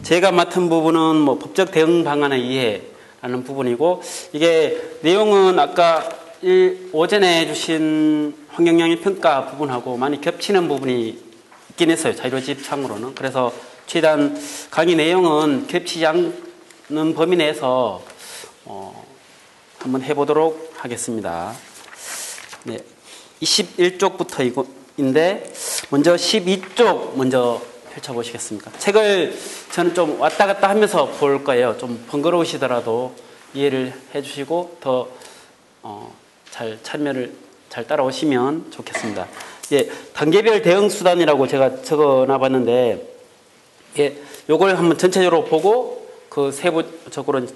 제가 맡은 부분은 뭐 법적 대응 방안의 이해라는 부분이고, 이게 내용은 아까 오전에 해주신 환경영향 평가 부분하고 많이 겹치는 부분이 있긴 했어요. 자료집상으로는. 그래서 최대한 강의 내용은 겹치지 않는 범위 내에서 한번 해보도록 하겠습니다. 네, 21쪽부터인데 먼저 12쪽 먼저 펼쳐보시겠습니까? 책을 저는 좀 왔다 갔다 하면서 볼 거예요. 좀 번거로우시더라도 이해를 해주시고 더 잘 참여를 잘 따라오시면 좋겠습니다. 예, 단계별 대응 수단이라고 제가 적어놔봤는데, 예, 요걸 한번 전체적으로 보고 그 세부적으로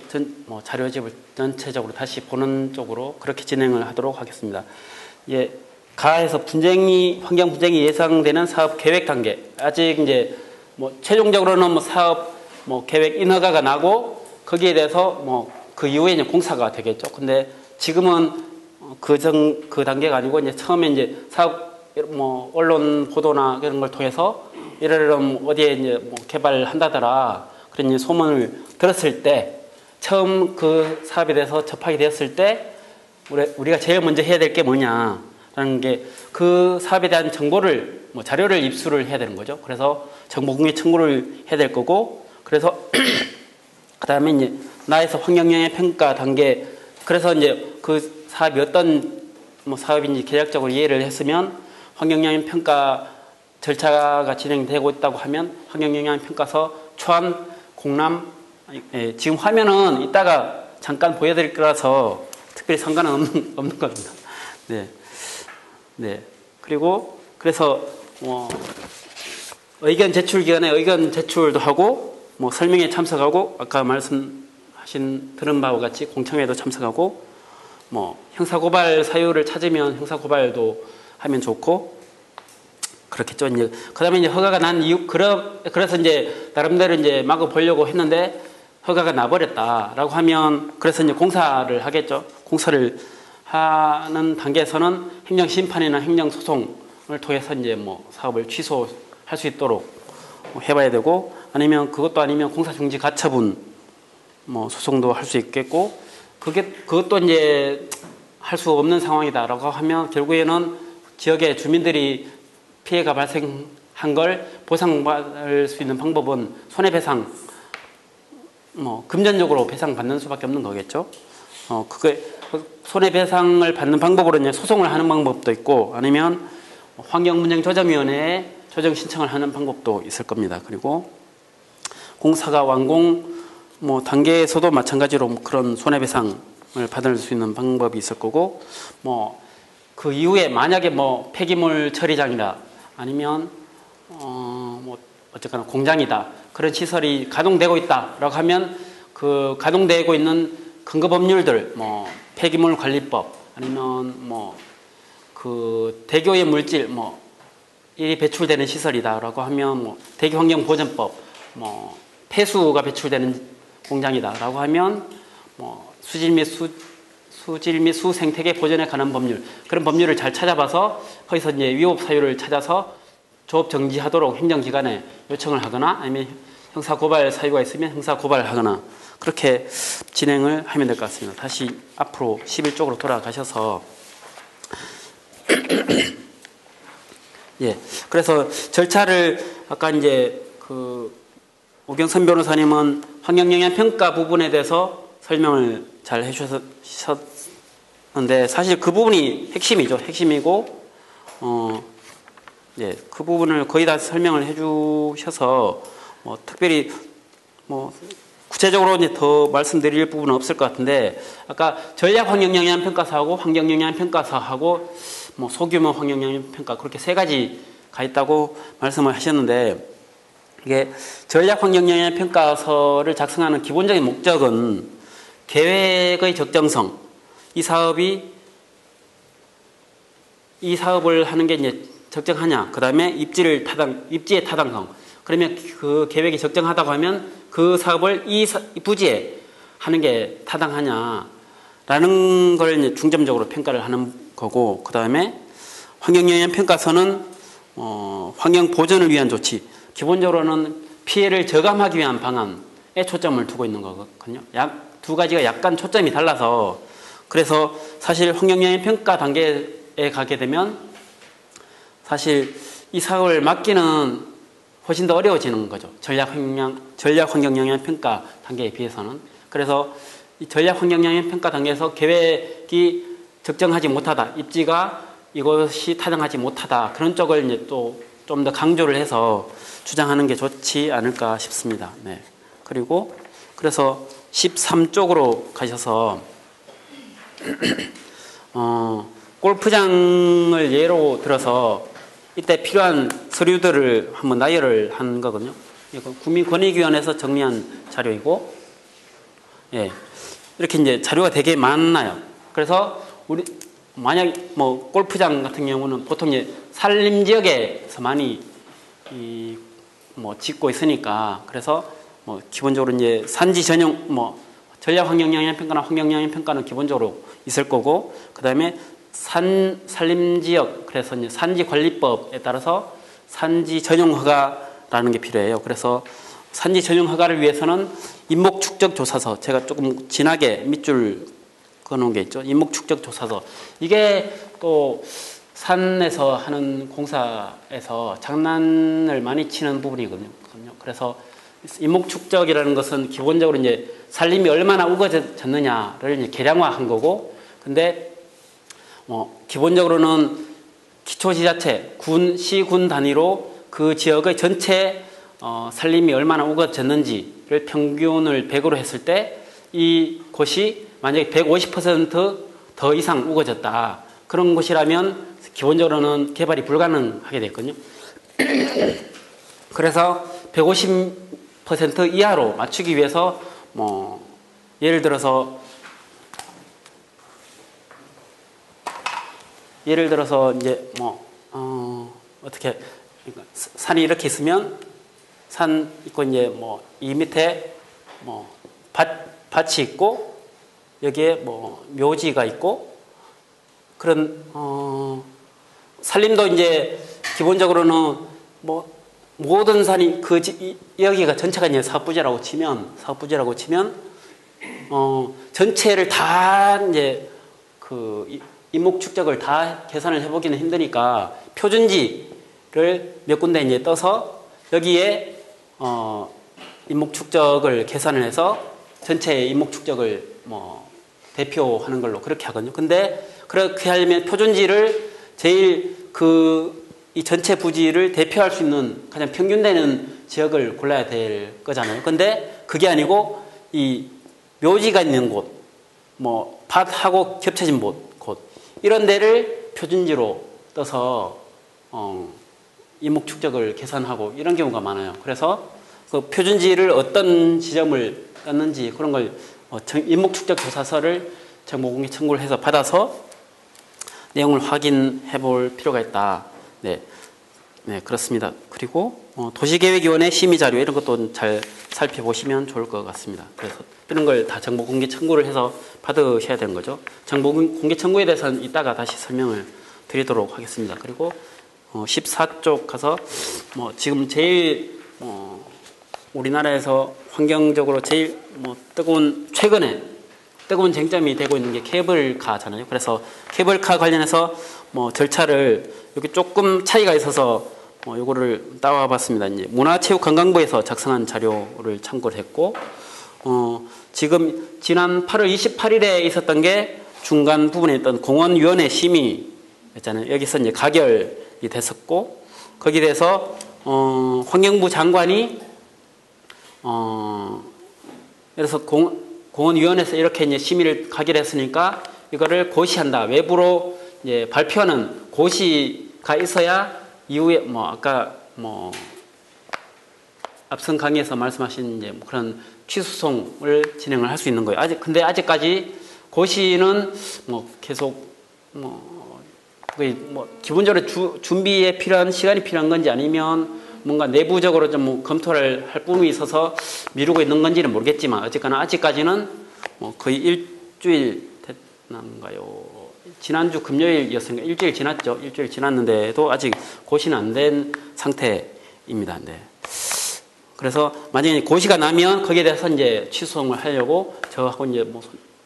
자료집을 전체적으로 다시 보는 쪽으로 그렇게 진행을 하도록 하겠습니다. 예, 가에서 환경 분쟁이 예상되는 사업 계획 단계. 아직 이제 최종적으로는 사업 계획 인허가가 나고 거기에 대해서 그 이후에 이제 공사가 되겠죠. 근데 지금은 그 단계가 아니고 이제 처음에 이제 사업 언론 보도나 그런 걸 통해서 이러이러 어디에 이제 개발한다더라 그런 이제 소문을 들었을 때, 처음 그 사업에 대해서 접하게 되었을 때 우리가 제일 먼저 해야 될 게 뭐냐라는 게, 그 사업에 대한 정보를 자료를 입수를 해야 되는 거죠. 그래서 정보 공개 청구를 해야 될 거고, 그래서 그 다음에 이제 나에서 환경영향 평가 단계. 그래서 이제 그 사업이 어떤 사업인지 계략적으로 이해를 했으면 환경영향 평가 절차가 진행되고 있다고 하면 환경영향 평가서 초안 공람. 지금 화면은 이따가 잠깐 보여드릴 거라서 특별히 상관은 없는 겁니다. 네. 네. 그래서 의견 제출 기간에 의견 제출도 하고 설명에 참석하고, 아까 들은 바와 같이 공청회도 참석하고, 형사고발 사유를 찾으면 형사고발도 하면 좋고 그렇겠죠. 이제 그다음에 이제 허가가 난 이유, 그래서 이제 나름대로 이제 막아 보려고 했는데 허가가 나버렸다라고 하면, 그래서 이제 공사를 하겠죠. 공사를 하는 단계에서는 행정심판이나 행정소송을 통해서 이제 사업을 취소할 수 있도록 해봐야 되고, 아니면 그것도 아니면 공사중지 가처분 소송도 할 수 있겠고, 그것도 이제 할 수 없는 상황이다라고 하면 결국에는 지역의 주민들이 피해가 발생한 걸 보상받을 수 있는 방법은 손해배상, 금전적으로 배상받는 수밖에 없는 거겠죠. 손해배상을 받는 방법으로 이제 소송을 하는 방법도 있고, 아니면 환경분쟁조정위원회에 조정 신청을 하는 방법도 있을 겁니다. 그리고 공사가 완공 단계에서도 마찬가지로 그런 손해배상을 받을 수 있는 방법이 있을 거고, 그 이후에 만약에 폐기물 처리장이다, 아니면 어쨌거나 공장이다, 그런 시설이 가동되고 있다라고 하면 그 가동되고 있는 근거 법률들, 폐기물 관리법, 아니면 그 대교의 물질, 이 배출되는 시설이다라고 하면 대기환경보전법, 폐수가 배출되는 공장이다라고 하면 수질 및 수생태계 보전에 관한 법률, 그런 법률을 잘 찾아봐서 거기서 이제 위법 사유를 찾아서 조업 정지하도록 행정기관에 요청을 하거나, 아니면 형사고발 사유가 있으면 형사고발을 하거나, 그렇게 진행을 하면 될 것 같습니다. 다시 앞으로 11쪽으로 돌아가셔서 예, 그래서 절차를 아까 이제 오경선 변호사님은 환경영향 평가 부분에 대해서 설명을 잘 해주셨는데, 사실 그 부분이 핵심이죠. 핵심이고, 예, 그 부분을 거의 다 설명을 해주셔서 특별히 구체적으로 이제 더 말씀드릴 부분은 없을 것 같은데, 아까 전략 환경영향 평가사하고 환경영향 평가사하고 소규모 환경영향 평가, 그렇게 세 가지가 있다고 말씀을 하셨는데, 이게 전략 환경영향 평가서를 작성하는 기본적인 목적은 계획의 적정성, 이 사업을 하는 게 이제 적정하냐, 그 다음에 입지의 타당성, 그러면 그 계획이 적정하다고 하면 그 사업을 이 부지에 하는 게 타당하냐라는 걸 이제 중점적으로 평가를 하는 거고, 그 다음에 환경영향 평가서는 환경 보전을 위한 조치, 기본적으로는 피해를 저감하기 위한 방안에 초점을 두고 있는 거거든요. 두 가지가 약간 초점이 달라서 그래서 사실 환경영향 평가 단계에 가게 되면 사실 이 사업을 맡기는 훨씬 더 어려워지는 거죠. 전략 환경 영향 평가 단계에 비해서는. 그래서 이 전략 환경 영향 평가 단계에서 계획이 적정하지 못하다, 입지가 이것이 타당하지 못하다, 그런 쪽을 이제 또 좀 더 강조를 해서 주장하는 게 좋지 않을까 싶습니다. 네. 그리고 그래서 13쪽으로 가셔서 골프장을 예로 들어서 이때 필요한 서류들을 한번 나열을 한 거거든요. 이거 국민권익위원회에서 정리한 자료이고, 예, 이렇게 이제 자료가 되게 많아요. 그래서 우리 만약 뭐 골프장 같은 경우는 보통 이제 산림 지역에서 많이 뭐 짓고 있으니까 그래서 뭐 기본적으로 이제 산지 전용 뭐 전략 환경 영향 평가나 환경 영향 평가는 기본적으로 있을 거고, 그다음에 산림 지역, 그래서 이제 산지 관리법에 따라서 산지 전용 허가라는 게 필요해요. 그래서 산지 전용 허가를 위해서는 인목 축적 조사서, 제가 조금 진하게 밑줄 그어놓은 게 있죠. 인목 축적 조사서. 이게 또 산에서 하는 공사에서 장난을 많이 치는 부분이거든요. 그래서 인목 축적이라는 것은 기본적으로 이제 산림이 얼마나 우거졌느냐를 이제 계량화한 거고, 근데 기본적으로는 기초지자체, 시군 단위로 그 지역의 전체 산림이 얼마나 우거졌는지를 평균을 100으로 했을 때 이 곳이 만약에 150% 이상 우거졌다, 그런 곳이라면 기본적으로는 개발이 불가능하게 됐거든요. 그래서 150% 이하로 맞추기 위해서 뭐 예를 들어서 이제 어떻게 산이 이렇게 있으면 산 있고 이제 뭐 이 밑에 뭐 밭이 있고 여기에 뭐 묘지가 있고 그런 산림도 이제 기본적으로는 뭐 모든 산이 여기가 전체가 이제 사업부지라고 치면 전체를 다 이제 그 인목 축적을 다 계산을 해보기는 힘드니까 표준지를 몇 군데 이제 떠서 여기에 인목 축적을 계산을 해서 전체 인목 축적을 뭐 대표하는 걸로 그렇게 하거든요. 근데 그렇게 하려면 표준지를 제일 이 전체 부지를 대표할 수 있는 가장 평균되는 지역을 골라야 될 거잖아요. 근데 그게 아니고 이 묘지가 있는 곳, 뭐 밭하고 겹쳐진 곳 이런 데를 표준지로 떠서 인목 축적을 계산하고 이런 경우가 많아요. 그래서 그 표준지를 어떤 지점을 떴는지 그런 걸 인목 축적 조사서를 정보공개 청구를 해서 받아서 내용을 확인해 볼 필요가 있다. 네, 그렇습니다. 그리고 도시계획위원회 심의자료 이런 것도 잘 살펴보시면 좋을 것 같습니다. 그래서 이런 걸 다 정보공개 청구를 해서 받으셔야 되는 거죠. 정보공개 청구에 대해서는 이따가 다시 설명을 드리도록 하겠습니다. 그리고 14쪽 가서 지금 제일 우리나라에서 환경적으로 제일 최근에 뜨거운 쟁점이 되고 있는 게 케이블카잖아요. 그래서 케이블카 관련해서 절차를 여기 조금 차이가 있어서 요거를 따와 봤습니다. 이제 문화체육관광부에서 작성한 자료를 참고를 했고, 지금 지난 8월 28일에 있었던 게 중간 부분에 있던 공원위원회 심의였잖아요. 여기서 이제 가결이 됐었고, 거기에 대해서 환경부 장관이 그래서 공원위원회에서 이렇게 이제 심의를 가결했으니까 이거를 고시한다. 외부로 이제 발표하는 고시가 있어야 이후에 아까 앞선 강의에서 말씀하신 이제 그런 취소송을 진행을 할 수 있는 거예요. 근데 아직까지 고시는 계속 기본적으로 준비에 필요한 시간이 필요한 건지 아니면 뭔가 내부적으로 좀 검토를 할 부분이 있어서 미루고 있는 건지는 모르겠지만 어쨌거나 아직까지는 거의 일주일 됐나요? 지난주 금요일이었으니까 일주일 지났죠. 일주일 지났는데도 아직 고시는 안 된 상태입니다. 네. 그래서 만약에 고시가 나면 거기에 대해서 이제 취소를 하려고 저하고 이제 뭐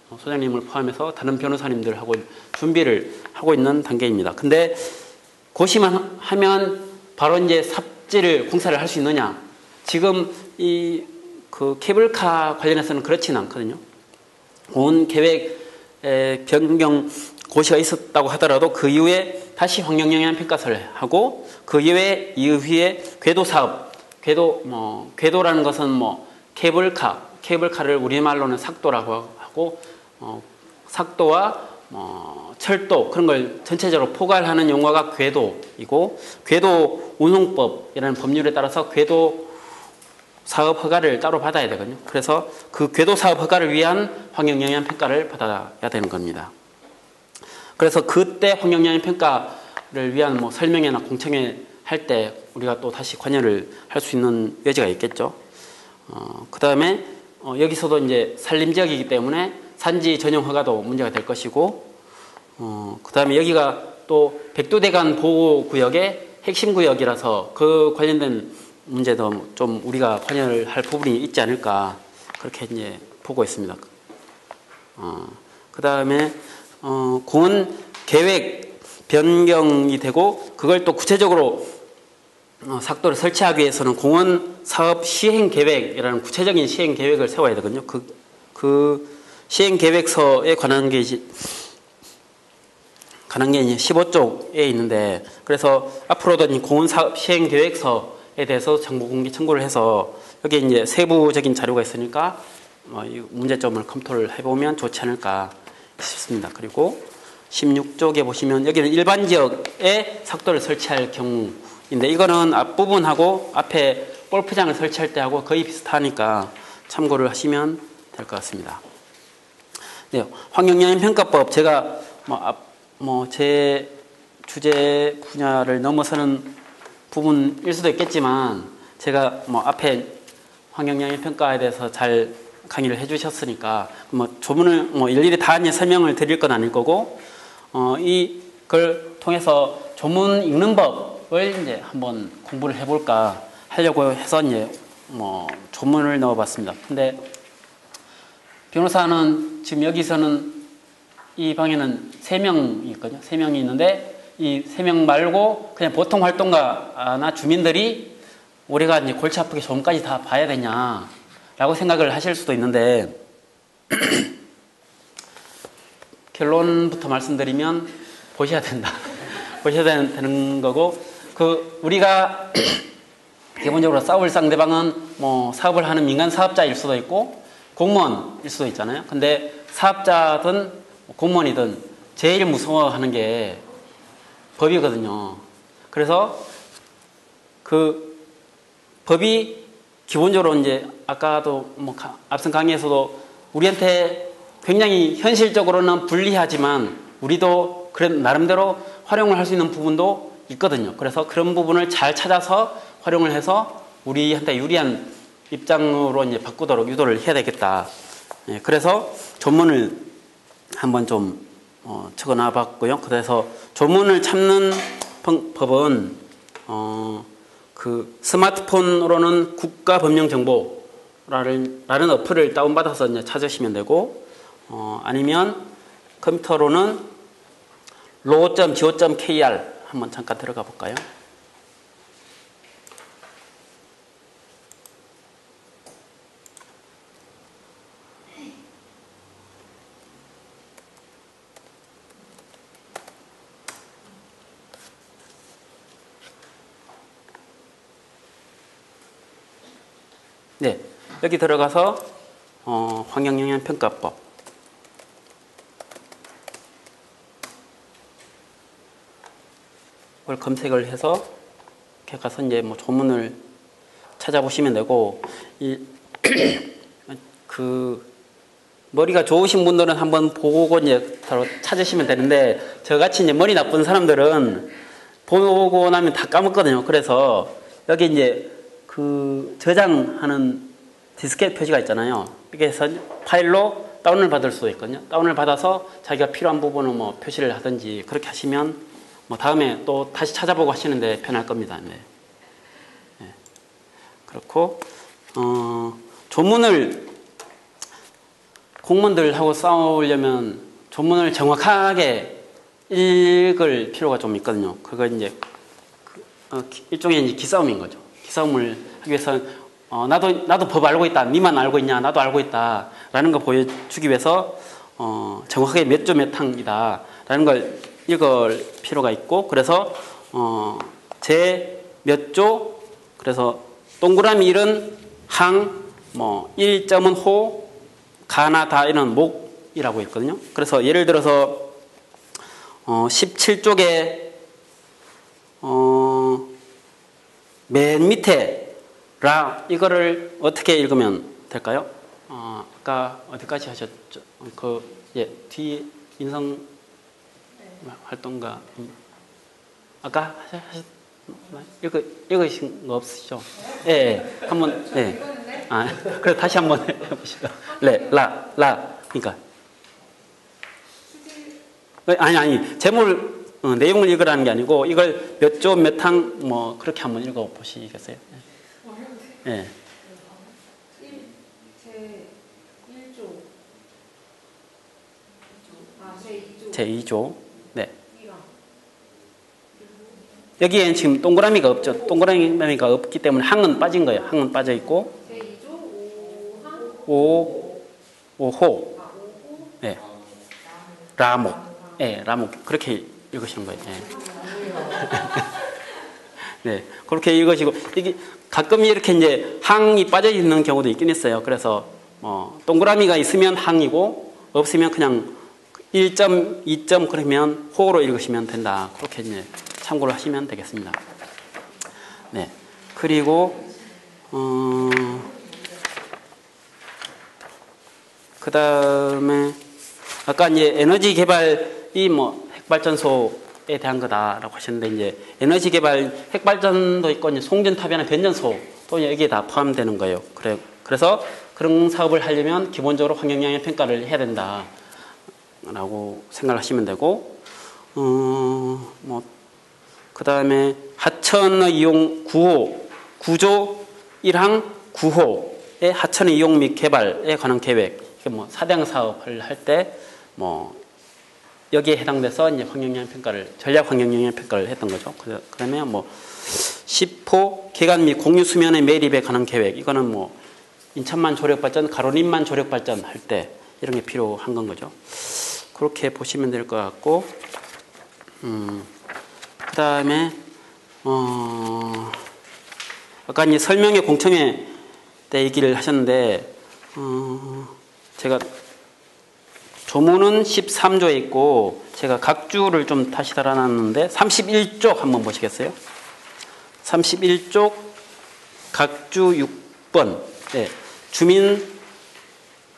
소장님을 포함해서 다른 변호사님들하고 준비를 하고 있는 단계입니다. 근데 고시만 하면 바로 이제 삽질 공사를 할 수 있느냐? 지금 이 그 케이블카 관련해서는 그렇지는 않거든요. 온 계획 변경 고시가 있었다고 하더라도 그 이후에 다시 환경영향평가서를 하고 그 이후에 궤도 사업, 궤도라는 것은 뭐 케이블카를 우리말로는 삭도라고 하고 삭도와 철도 그런 걸 전체적으로 포괄하는 용어가 궤도이고 궤도 운송법이라는 법률에 따라서 궤도 사업 허가를 따로 받아야 되거든요. 그래서 그 궤도 사업 허가를 위한 환경영향 평가를 받아야 되는 겁니다. 그래서 그때 환경영향 평가를 위한 뭐 설명회나 공청회 할 때 우리가 또 다시 관여를 할 수 있는 여지가 있겠죠. 그 다음에 여기서도 이제 산림지역이기 때문에 산지 전용 허가도 문제가 될 것이고, 그 다음에 여기가 또 백두대간 보호구역의 핵심 구역이라서 그 관련된 문제도 좀 우리가 관여를 할 부분이 있지 않을까 그렇게 이제 보고 있습니다. 그 다음에 공원 계획 변경이 되고 그걸 또 구체적으로 삭도를 설치하기 위해서는 공원 사업 시행 계획이라는 구체적인 시행 계획을 세워야 되거든요. 그 시행 계획서에 관한 게 이제 15쪽에 있는데, 그래서 앞으로도 공원 사업 시행 계획서에 대해서 정보 공개 청구를 해서 여기 이제 세부적인 자료가 있으니까 이 문제점을 검토를 해보면 좋지 않을까 싶습니다. 그리고 16쪽에 보시면 여기는 일반 지역에 삭도를 설치할 경우인데 이거는 앞부분하고 앞에 골프장을 설치할 때하고 거의 비슷하니까 참고를 하시면 될 것 같습니다. 네, 환경영향평가법 제가 제 주제 분야를 넘어서는 부분일 수도 있겠지만 제가 앞에 환경영향평가에 대해서 잘 강의를 해주셨으니까 조문을 일일이 다 설명을 드릴 건 아닐 거고 이걸 통해서 조문 읽는 법을 이제 한번 공부를 해볼까 하려고 해서 이제 조문을 넣어봤습니다. 근데 변호사는 지금 여기서는 이 방에는 3명이 있거든요. 3명이 있는데 이 3명 말고 그냥 보통 활동가나 주민들이 우리가 이제 골치 아프게 조문까지 다 봐야 되냐라고 생각을 하실 수도 있는데 결론부터 말씀드리면 보셔야 된다. 보셔야 되는 거고 우리가 기본적으로 싸울 상대방은 사업을 하는 민간 사업자일 수도 있고 공무원일 수도 있잖아요. 근데 사업자든 공무원이든 제일 무서워하는 게 법이거든요. 그래서 그 법이 기본적으로 이제 아까도 앞선 강의에서도 우리한테 굉장히 현실적으로는 불리하지만 우리도 나름대로 활용을 할 수 있는 부분도 있거든요. 그래서 그런 부분을 잘 찾아서 활용을 해서 우리한테 유리한 입장으로 이제 바꾸도록 유도를 해야 되겠다. 그래서 조문을 한번 좀 적어놔 봤고요. 그래서 조문을 찾는 법은 그 스마트폰으로는 국가법령정보라는 어플을 다운받아서 이제 찾으시면 되고 아니면 컴퓨터로는 law.go.kr 한번 잠깐 들어가 볼까요? 네, 여기 들어가서 환경영향평가법 을 검색을 해서 이렇게 가서 이제 조문을 찾아보시면 되고 머리가 좋으신 분들은 한번 보고 이제 바로 찾으시면 되는데 저같이 이제 머리 나쁜 사람들은 보고 나면 다 까먹거든요. 그래서 여기 이제 저장하는 디스켓 표시가 있잖아요. 여기서 파일로 다운을 받을 수도 있거든요. 다운을 받아서 자기가 필요한 부분은 표시를 하든지 그렇게 하시면 다음에 또 다시 찾아보고 하시는데 편할 겁니다. 네. 네. 그렇고 조문을 공무원들하고 싸우려면 조문을 정확하게 읽을 필요가 좀 있거든요. 그거 이제 일종의 이제 기싸움인 거죠. 기싸움을 하기 위해서 나도 법 알고 있다. 니만 알고 있냐? 나도 알고 있다. 라는 거 보여주기 위해서 정확하게 몇 조 몇 항이다. 라는 걸 읽을 필요가 있고, 그래서 제 몇 조, 그래서 동그라미 1은 항, 1점은 호, 가나 다 이런 목이라고 있거든요. 그래서 예를 들어서 17쪽에 맨 밑에 라 이거를 어떻게 읽으면 될까요? 아까 어디까지 하셨죠? 뒤 인성 활동가 아까 읽으신 거 없으시죠? 예, 한번 그래 다시 한번 해보시죠. 그러니까 아니 제목 내용을 읽으라는 게 아니고 이걸 몇 조 몇 항 그렇게 한번 읽어 보시겠어요? 예. 제2조. 네. 여기엔 지금 동그라미가 없죠. 동그라미가 없기 때문에 항은 빠진 거예요. 항은 빠져 있고. 제2조 5호. 네. 라목. 네, 라목. 그렇게 읽으시는 거예요. 네. 네. 그렇게 읽으시고 이게 가끔 이렇게 이제 항이 빠져 있는 경우도 있긴 있어요. 그래서 동그라미가 있으면 항이고 없으면 그냥 1점, 2점 그러면 호로 읽으시면 된다. 그렇게 이제 참고를 하시면 되겠습니다. 네. 그리고 그 다음에 아까 이제 에너지 개발이 핵발전소에 대한 거다라고 하셨는데 이제 에너지 개발 핵발전도 있고 이제 송전 타변화 변전소 또 여기에 다 포함되는 거예요. 그래서 그런 사업을 하려면 기본적으로 환경영향 평가를 해야 된다. 라고 생각하시면 되고, 그 다음에 하천의 이용 9조 1항 9호의 하천의 이용 및 개발에 관한 계획, 이게 사대강 사업을 할 때, 여기에 해당돼서 이제 환경영향 평가를, 전략 환경영향 평가를 했던 거죠. 그러면 10호 개간 및 공유 수면의 매립에 관한 계획, 이거는 인천만 조력발전, 가로림만 조력발전 할 때 이런 게 필요한 건 거죠. 그렇게 보시면 될 것 같고, 그 다음에, 아까 이제 설명회 공청회 때 얘기를 하셨는데, 제가 조문은 13조에 있고, 제가 각 주를 좀 다시 달아놨는데, 31쪽 한번 보시겠어요? 31쪽 각 주 6번, 네, 주민,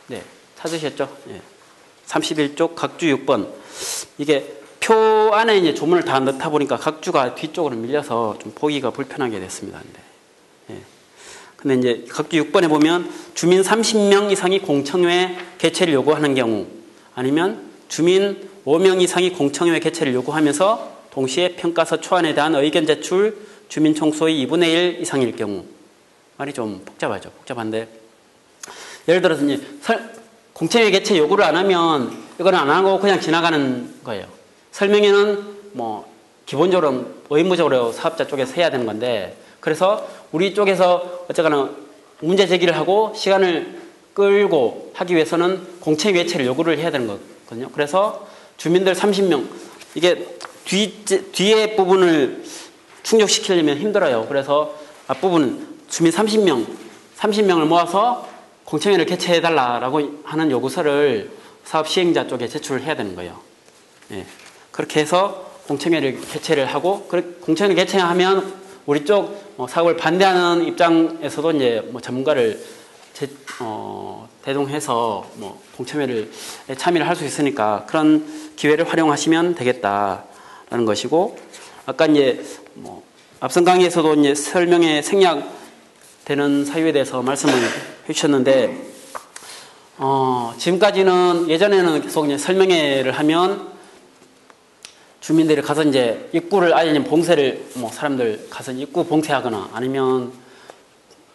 네, 찾으셨죠? 네. 31쪽 각주 6번. 이게 표 안에 이제 조문을 다 넣다 보니까 각주가 뒤쪽으로 밀려서 좀 보기가 불편하게 됐습니다. 근데 이제 각주 6번에 보면 주민 30명 이상이 공청회 개최를 요구하는 경우 아니면 주민 5명 이상이 공청회 개최를 요구하면서 동시에 평가서 초안에 대한 의견 제출 주민 총수의 2분의 1 이상일 경우. 말이 좀 복잡하죠. 복잡한데 예를 들어서 이제 공청회 개최 요구를 안 하면 이거는 안 하고 그냥 지나가는 거예요. 설명회는 기본적으로 의무적으로 사업자 쪽에서 해야 되는 건데 그래서 우리 쪽에서 어쨌거나 문제 제기를 하고 시간을 끌고 하기 위해서는 공청회 개최를 요구를 해야 되는 거거든요. 그래서 주민들 30명 이게 뒤에 부분을 충족시키려면 힘들어요. 그래서 앞부분 주민 30명을 모아서 공청회를 개최해달라고 하는 요구서를 사업 시행자 쪽에 제출을 해야 되는 거예요. 예. 그렇게 해서 공청회를 개최를 하고, 공청회를 개최하면 우리 쪽 사업을 반대하는 입장에서도 이제 전문가를 대동해서 공청회를 참여를 할 수 있으니까 그런 기회를 활용하시면 되겠다라는 것이고, 아까 이제 앞선 강의에서도 이제 설명에 생략되는 사유에 대해서 말씀을 해주셨는데, 지금까지는 예전에는 계속 이제 설명회를 하면 주민들이 가서 이제 입구를 아예 봉쇄를 사람들 가서 입구 봉쇄하거나 아니면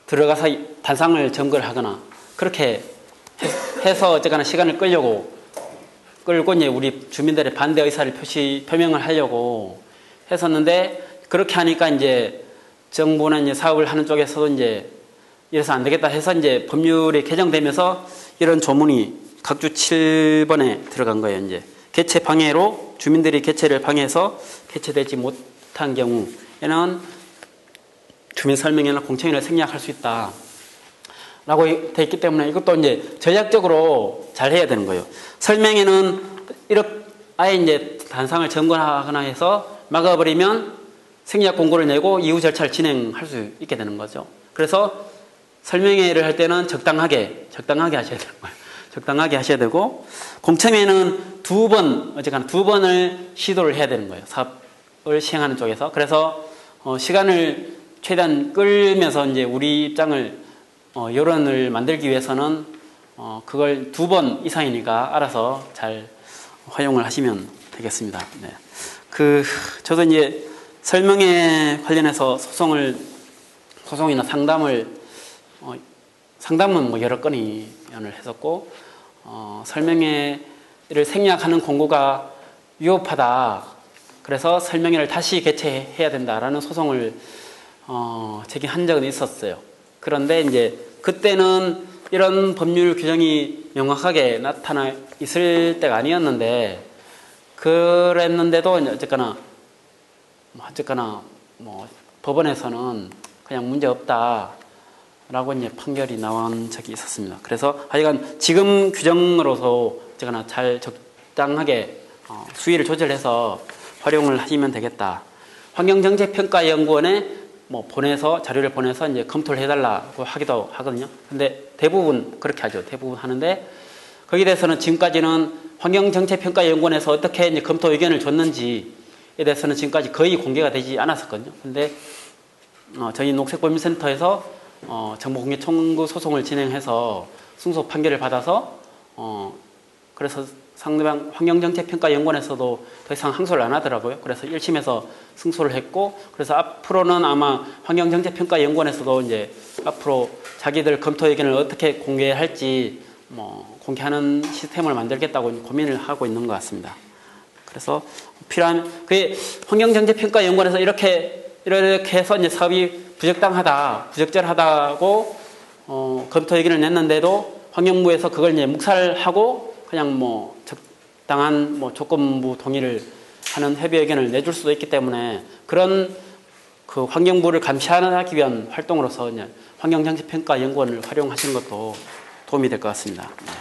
들어가서 단상을 점거를 하거나 그렇게 해서 어쨌거나 시간을 끌고 이제 우리 주민들의 반대 의사를 표명을 하려고 했었는데 그렇게 하니까 이제 정부나 이제 사업을 하는 쪽에서도 이제 이래서 안 되겠다 해서 이제 법률이 개정되면서 이런 조문이 각주 7번에 들어간 거예요. 이제 개최 방해로 주민들이 개최를 방해해서 개최되지 못한 경우에는 주민 설명회나 공청회를 생략할 수 있다. 라고 되어 있기 때문에 이것도 이제 전략적으로 잘 해야 되는 거예요. 설명회는 이렇게 아예 이제 단상을 점거하거나 해서 막아버리면 생략 공고를 내고 이후 절차를 진행할 수 있게 되는 거죠. 그래서 설명회를 할 때는 적당하게 하셔야 되는 거예요. 적당하게 하셔야 되고, 공청회는 어쨌거나 두 번을 시도를 해야 되는 거예요. 사업을 시행하는 쪽에서. 그래서 시간을 최대한 끌면서 이제 우리 입장을 여론을 만들기 위해서는 그걸 2번 이상이니까 알아서 잘 활용을 하시면 되겠습니다. 네. 저도 이제 설명회 관련해서 소송이나 상담은 뭐 여러 건을 했었고, 설명회를 생략하는 공고가 위법하다. 그래서 설명회를 다시 개최해야 된다라는 소송을 제기한 적은 있었어요. 그런데 이제 그때는 이런 법률 규정이 명확하게 나타나 있을 때가 아니었는데, 그랬는데도 어쨌거나 법원에서는 그냥 문제 없다라고 이제 판결이 나온 적이 있었습니다. 그래서 하여간 지금 규정으로서 어쨌거나 잘 적당하게 수위를 조절해서 활용을 하시면 되겠다. 환경정책평가연구원에 자료를 보내서 이제 검토를 해달라고 하기도 하거든요. 근데 대부분 그렇게 하죠. 대부분 하는데, 거기에 대해서는 지금까지는 환경정책평가연구원에서 어떻게 이제 검토 의견을 줬는지에 대해서는 지금까지 거의 공개가 되지 않았었거든요. 근데, 저희 녹색법률센터에서, 정보공개 청구 소송을 진행해서 승소 판결을 받아서, 그래서 상대방 환경정책평가연구원에서도 더 이상 항소를 안 하더라고요. 그래서 1심에서 승소를 했고, 그래서 앞으로는 아마 환경정책평가연구원에서도 이제 앞으로 자기들 검토 의견을 어떻게 공개할지 공개하는 시스템을 만들겠다고 고민을 하고 있는 것 같습니다. 그래서 필요한 그게 환경정책평가연구원에서 이렇게 해서 이제 사업이 부적절하다고 검토 의견을 냈는데도 환경부에서 그걸 이제 묵살하고 그냥 적당한 조건부 동의를 하는 협의 의견을 내줄 수도 있기 때문에, 그런 그 환경부를 감시하기 위한 활동으로서 이제 환경정책평가연구원을 활용하시는 것도 도움이 될 것 같습니다. 네.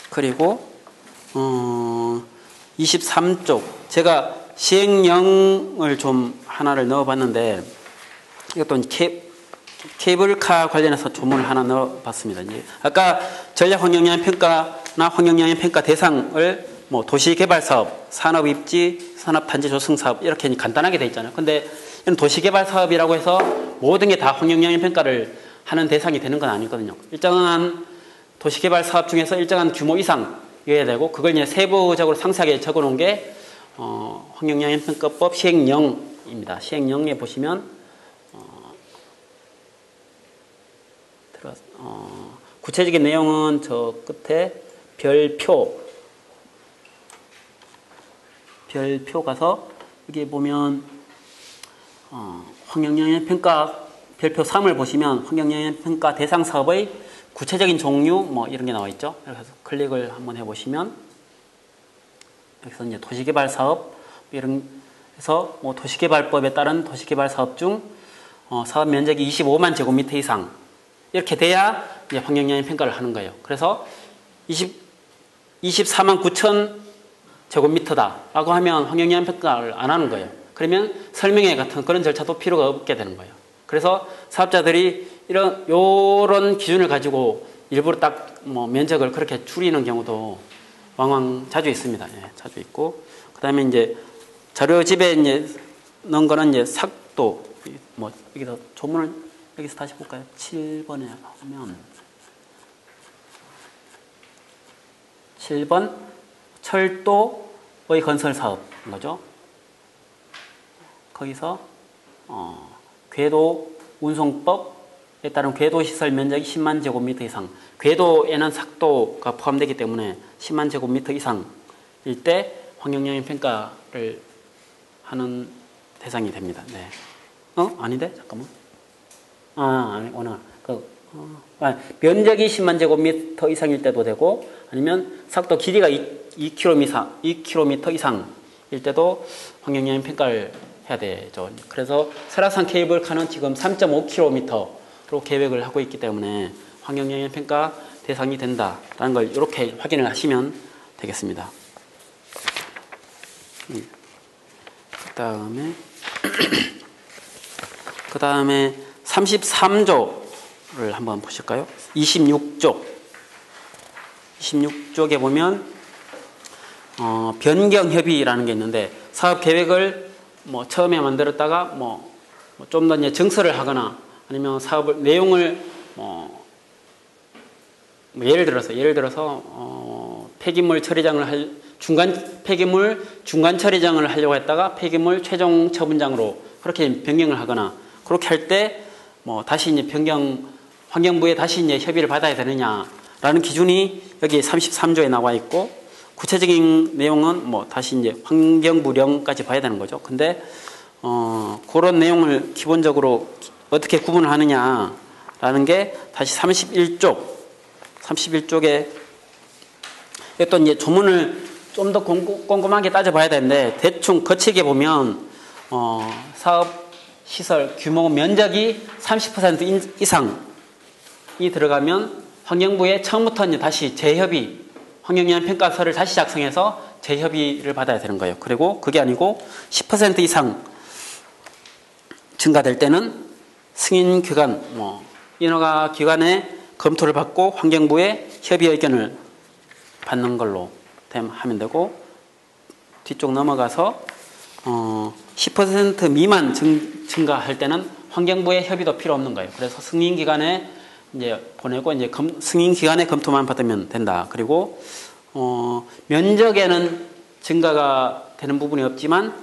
그리고 23쪽 제가 시행령을 좀 하나를 넣어봤는데, 이것도 케이블카 관련해서 조문을 하나 넣어봤습니다. 이제 아까 전략환경영향평가나 환경영향평가 대상을 도시개발사업, 산업입지, 산업단지 조성사업 이렇게 간단하게 되어 있잖아요. 근데 이런 도시개발사업이라고 해서 모든 게 다 환경영향평가를 하는 대상이 되는 건 아니거든요. 일정한 도시개발사업 중에서 일정한 규모 이상이어야 되고, 그걸 이제 세부적으로 상세하게 적어놓은 게 환경영향평가법 시행령입니다. 시행령에 보시면 구체적인 내용은 저 끝에 별표 가서 여기 보면 환경영향평가 별표 3을 보시면 환경영향평가 대상 사업의 구체적인 종류 이런 게 나와 있죠. 그래서 클릭을 한번 해보시면 여기서 이제 도시개발 사업 이런 해서 도시개발법에 따른 도시개발 사업 중 사업 면적이 25만 제곱미터 이상 이렇게 돼야 이제 환경영향평가를 하는 거예요. 그래서 24만 9천 제곱미터다라고 하면 환경영향평가를 안 하는 거예요. 그러면 설명회 같은 그런 절차도 필요가 없게 되는 거예요. 그래서 사업자들이 요런 기준을 가지고 일부러 딱 면적을 그렇게 줄이는 경우도 왕왕 자주 있습니다. 예, 자주 있고, 그 다음에 이제 자료집에 이제 넣은 거는 이제 삭도 여기서 조문을 여기서 다시 볼까요? 7번에 하면 7번 철도의 건설 사업인 거죠. 거기서 궤도 운송법에 따른 궤도시설 면적이 10만 제곱미터 이상, 궤도에는 삭도가 포함되기 때문에 10만 제곱미터 이상일 때 환경영향 평가를 하는 대상이 됩니다. 네. 아닌데? 잠깐만. 아니, 면적이 10만 제곱미터 이상일 때도 되고, 아니면 삭도 길이가 2km 이상일 때도 환경영향 평가를 해야 되죠. 그래서 설악산 케이블카는 지금 3.5km로 계획을 하고 있기 때문에 환경영향 평가 대상이 된다라는 걸 이렇게 확인을 하시면 되겠습니다. 그 다음에 33조를 한번 보실까요? 26쪽에 보면 변경협의라는 게 있는데, 사업 계획을 처음에 만들었다가 좀 더 이제 증설을 하거나 아니면 사업을 내용을 예를 들어서 폐기물 처리장을 중간 처리장을 하려고 했다가 폐기물 최종 처분장으로 그렇게 변경을 하거나, 그렇게 할 때 다시 이제 환경부에 다시 이제 협의를 받아야 되느냐라는 기준이 여기 33조에 나와 있고, 구체적인 내용은 다시 이제 환경부령까지 봐야 되는 거죠. 근데 그런 내용을 기본적으로 어떻게 구분을 하느냐라는 게 다시 31쪽에 또 이제 조문을 좀 더 꼼꼼하게 따져봐야 되는데, 대충 거칠게 보면 사업 시설 규모 면적이 30% 이상이 들어가면 환경부에 처음부터 이제 다시 재협의, 환경영향 평가서를 다시 작성해서 재협의를 받아야 되는 거예요. 그리고 그게 아니고 10% 이상 증가될 때는 승인 기관, 인허가 기관의 검토를 받고 환경부의 협의 의견을 받는 걸로 하면 되고, 뒤쪽 넘어가서 10% 미만 증가할 때는 환경부의 협의도 필요 없는 거예요. 그래서 승인 기관에 이제 보내고 이제 승인 기관의 검토만 받으면 된다. 그리고 면적에는 증가가 되는 부분이 없지만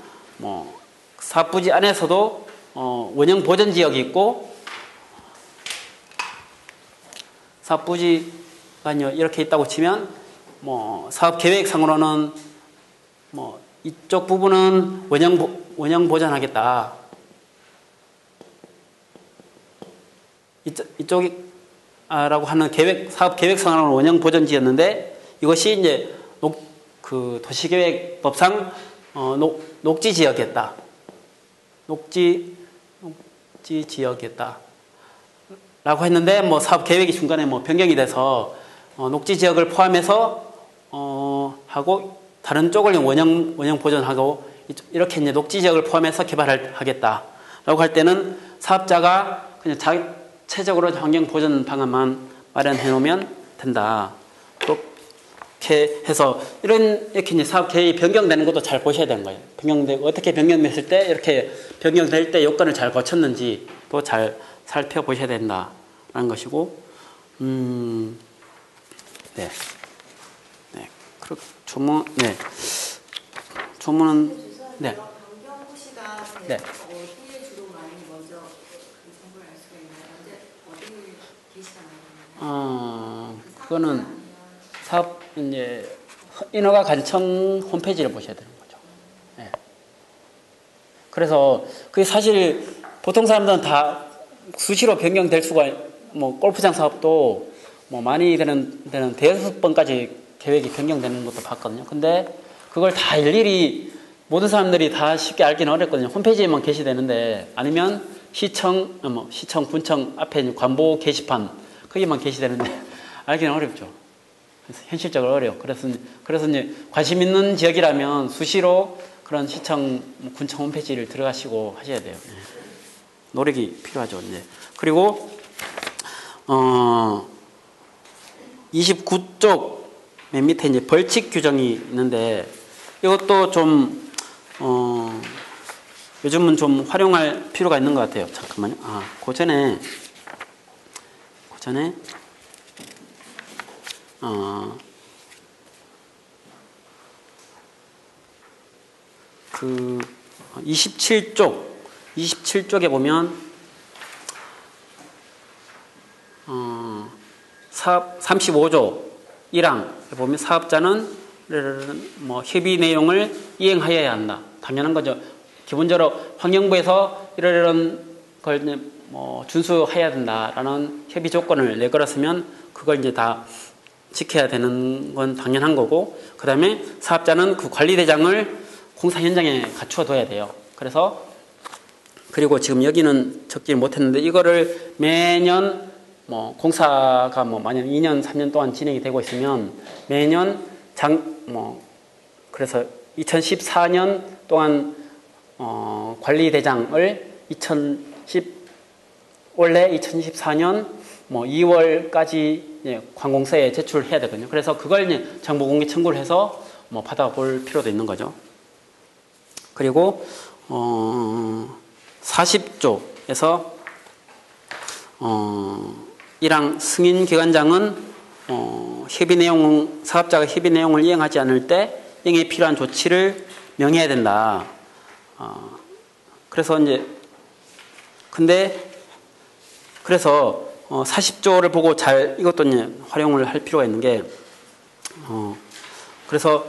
사업부지 안에서도 원형 보전 지역이 있고, 사업부지가 이렇게 있다고 치면 사업 계획상으로는 이쪽 부분은 원형 보전하겠다. 이쪽이라고 하는 사업 계획상으로는 원형 보전지였는데, 이것이 이제 도시계획법상 녹지 지역이었다. 녹지 지역이었다. 라고 했는데, 사업 계획이 중간에 변경이 돼서 녹지 지역을 포함해서 하고, 다른 쪽을 원형 보전하고, 이렇게 이제 녹지 지역을 포함해서 개발을 하겠다 라고 할 때는 사업자가 그냥 자체적으로 환경 보전 방안만 마련해 놓으면 된다. 그렇게 해서 이렇게 이제 사업 계획이 변경되는 것도 잘 보셔야 되는 거예요. 어떻게 변경됐을 때, 이렇게 변경될 때 요건을 잘 거쳤는지 또 잘 살펴보셔야 된다라는 것이고, 네. 조문은, 네. 강경구 씨가 네. 어디에 주로 많이 먼저 정보를 알 수가 있나요? 어디 계시나요? 그거는 사업, 이제, 인허가 관청 홈페이지를 보셔야 되는 거죠. 네. 그래서, 그게 사실, 보통 사람들은 다 수시로 변경될 수가, 골프장 사업도 많이 되는 대여섯 번까지 계획이 변경되는 것도 봤거든요. 근데 그걸 다 일일이 모든 사람들이 다 쉽게 알기는 어렵거든요. 홈페이지에만 게시되는데, 아니면 시청, 군청 앞에 관보 게시판, 거기만 게시되는데 알기는 어렵죠. 그래서 현실적으로 어려워요. 그래서 이제 관심 있는 지역이라면 수시로 그런 시청, 군청 홈페이지를 들어가시고 하셔야 돼요. 네. 노력이 필요하죠. 네. 그리고 29쪽 맨 밑에 이제 벌칙 규정이 있는데, 이것도 좀 요즘은 좀 활용할 필요가 있는 것 같아요. 잠깐만요. 그 전에 그 27쪽에 보면 사업 35조 1항에 보면 사업자는 뭐 협의 내용을 이행하여야 한다. 당연한 거죠. 기본적으로 환경부에서 이런 걸 이제 뭐 준수해야 된다라는 협의 조건을 내걸었으면 그걸 이제 다 지켜야 되는 건 당연한 거고, 그 다음에 사업자는 그 관리대장을 공사 현장에 갖추어 둬야 돼요. 그래서 그리고 지금 여기는 적지 못했는데 이거를 매년 뭐 공사가 뭐 만약 2년 3년 동안 진행이 되고 있으면 매년 그래서 2014년 동안 관리대장을 원래 2014년 뭐 2월까지 관공서에 제출해야 되거든요. 그래서 그걸 이제 정보공개 청구를 해서 뭐 받아볼 필요도 있는 거죠. 그리고 40조에서 1항 승인기관장은 사업자가 협의 내용을 이행하지 않을 때 이행에 필요한 조치를 명해야 된다. 그래서 이제 그래서 40조를 보고 잘 이것도 이제 활용을 할 필요가 있는 게 그래서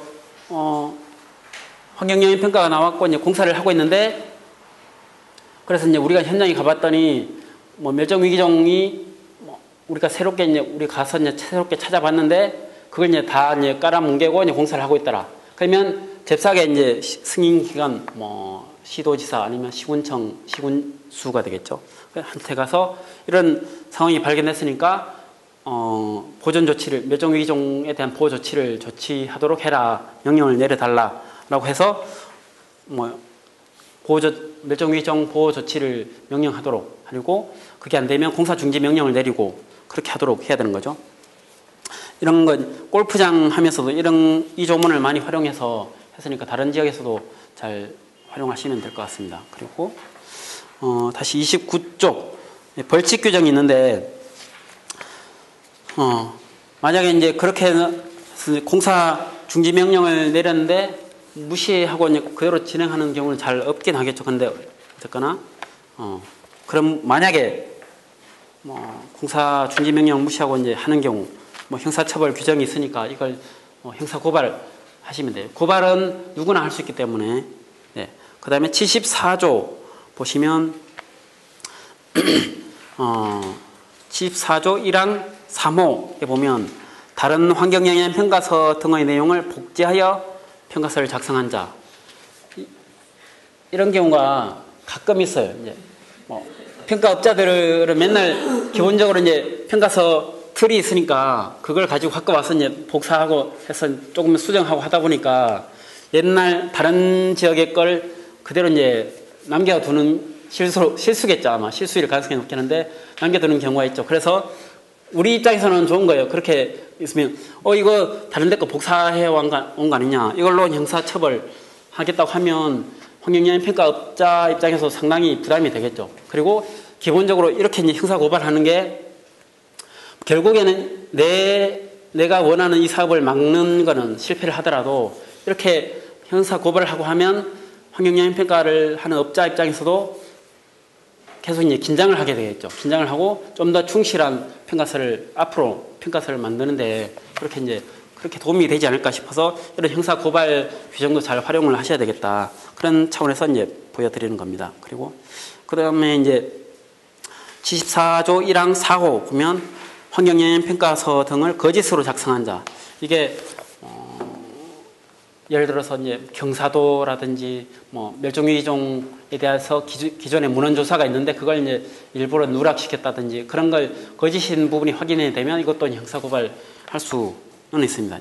환경영향 평가가 나왔고 이제 공사를 하고 있는데, 그래서 이제 우리가 현장에 가봤더니 뭐 멸종위기종이 우리가 새롭게 이제 우리 가서 이제 새롭게 찾아봤는데 그걸 이제 다 이제 깔아뭉개고 이제 공사를 하고 있더라. 그러면 잽싸게 이제 승인기관 뭐 시도지사 아니면 시군청 시군수가 되겠죠. 한테 가서 이런 상황이 발견됐으니까 보존 조치를 멸종위기종에 대한 보호 조치를 조치하도록 해라, 명령을 내려달라라고 해서 뭐 멸종위기종 보호 조치를 명령하도록 하고, 그게 안 되면 공사 중지 명령을 내리고 그렇게 하도록 해야 되는 거죠. 이런 건 골프장 하면서도 이 조문을 많이 활용해서 했으니까 다른 지역에서도 잘 활용하시면 될 것 같습니다. 그리고 다시 29쪽 벌칙 규정이 있는데, 만약에 이제 그렇게 공사 중지 명령을 내렸는데 무시하고 이제 그대로 진행하는 경우는 잘 없긴 하겠죠. 근데 어쨌거나 그럼 만약에 공사 중지 명령 무시하고 이제 하는 경우 형사처벌 규정이 있으니까 이걸 형사 고발하시면 돼요. 고발은 누구나 할 수 있기 때문에. 네. 그 다음에 74조 보시면 74조 1항 3호에 보면 다른 환경영향 평가서 등의 내용을 복제하여 평가서를 작성한 자, 이런 경우가 가끔 있어요. 이제 평가업자들은 맨날 기본적으로 이제 평가서 틀이 있으니까 그걸 가지고 갖고 와서 이제 복사하고 해서 조금 수정하고 하다 보니까 옛날 다른 지역의 걸 그대로 이제 남겨두는 실수겠죠. 아마 실수일 가능성이 높겠는데 남겨두는 경우가 있죠. 그래서 우리 입장에서는 좋은 거예요. 그렇게 있으면 이거 다른 데 거 복사해 온 거 아니냐, 이걸로 형사처벌 하겠다고 하면 환경영향 평가업자 입장에서 상당히 부담이 되겠죠. 그리고 기본적으로 이렇게 이제 형사 고발하는 게 결국에는 내가 원하는 이 사업을 막는 거는 실패를 하더라도 이렇게 형사 고발을 하고 하면 환경영향 평가를 하는 업자 입장에서도 계속 이제 긴장을 하게 되겠죠. 긴장을 하고 좀 더 충실한 앞으로 평가서를 만드는데 그렇게 도움이 되지 않을까 싶어서 이런 형사 고발 규정도 잘 활용을 하셔야 되겠다. 그런 차원에서 이제 보여드리는 겁니다. 그리고 그 다음에 이제 74조 1항 4호 보면 환경영향 평가서 등을 거짓으로 작성한 자, 이게 예를 들어서 이제 경사도라든지 멸종위기종에 대해서 기존에 문헌조사가 있는데 그걸 이제 일부러 누락시켰다든지 그런 걸 거짓인 부분이 확인이 되면 이것도 형사고발 할 수는 있습니다.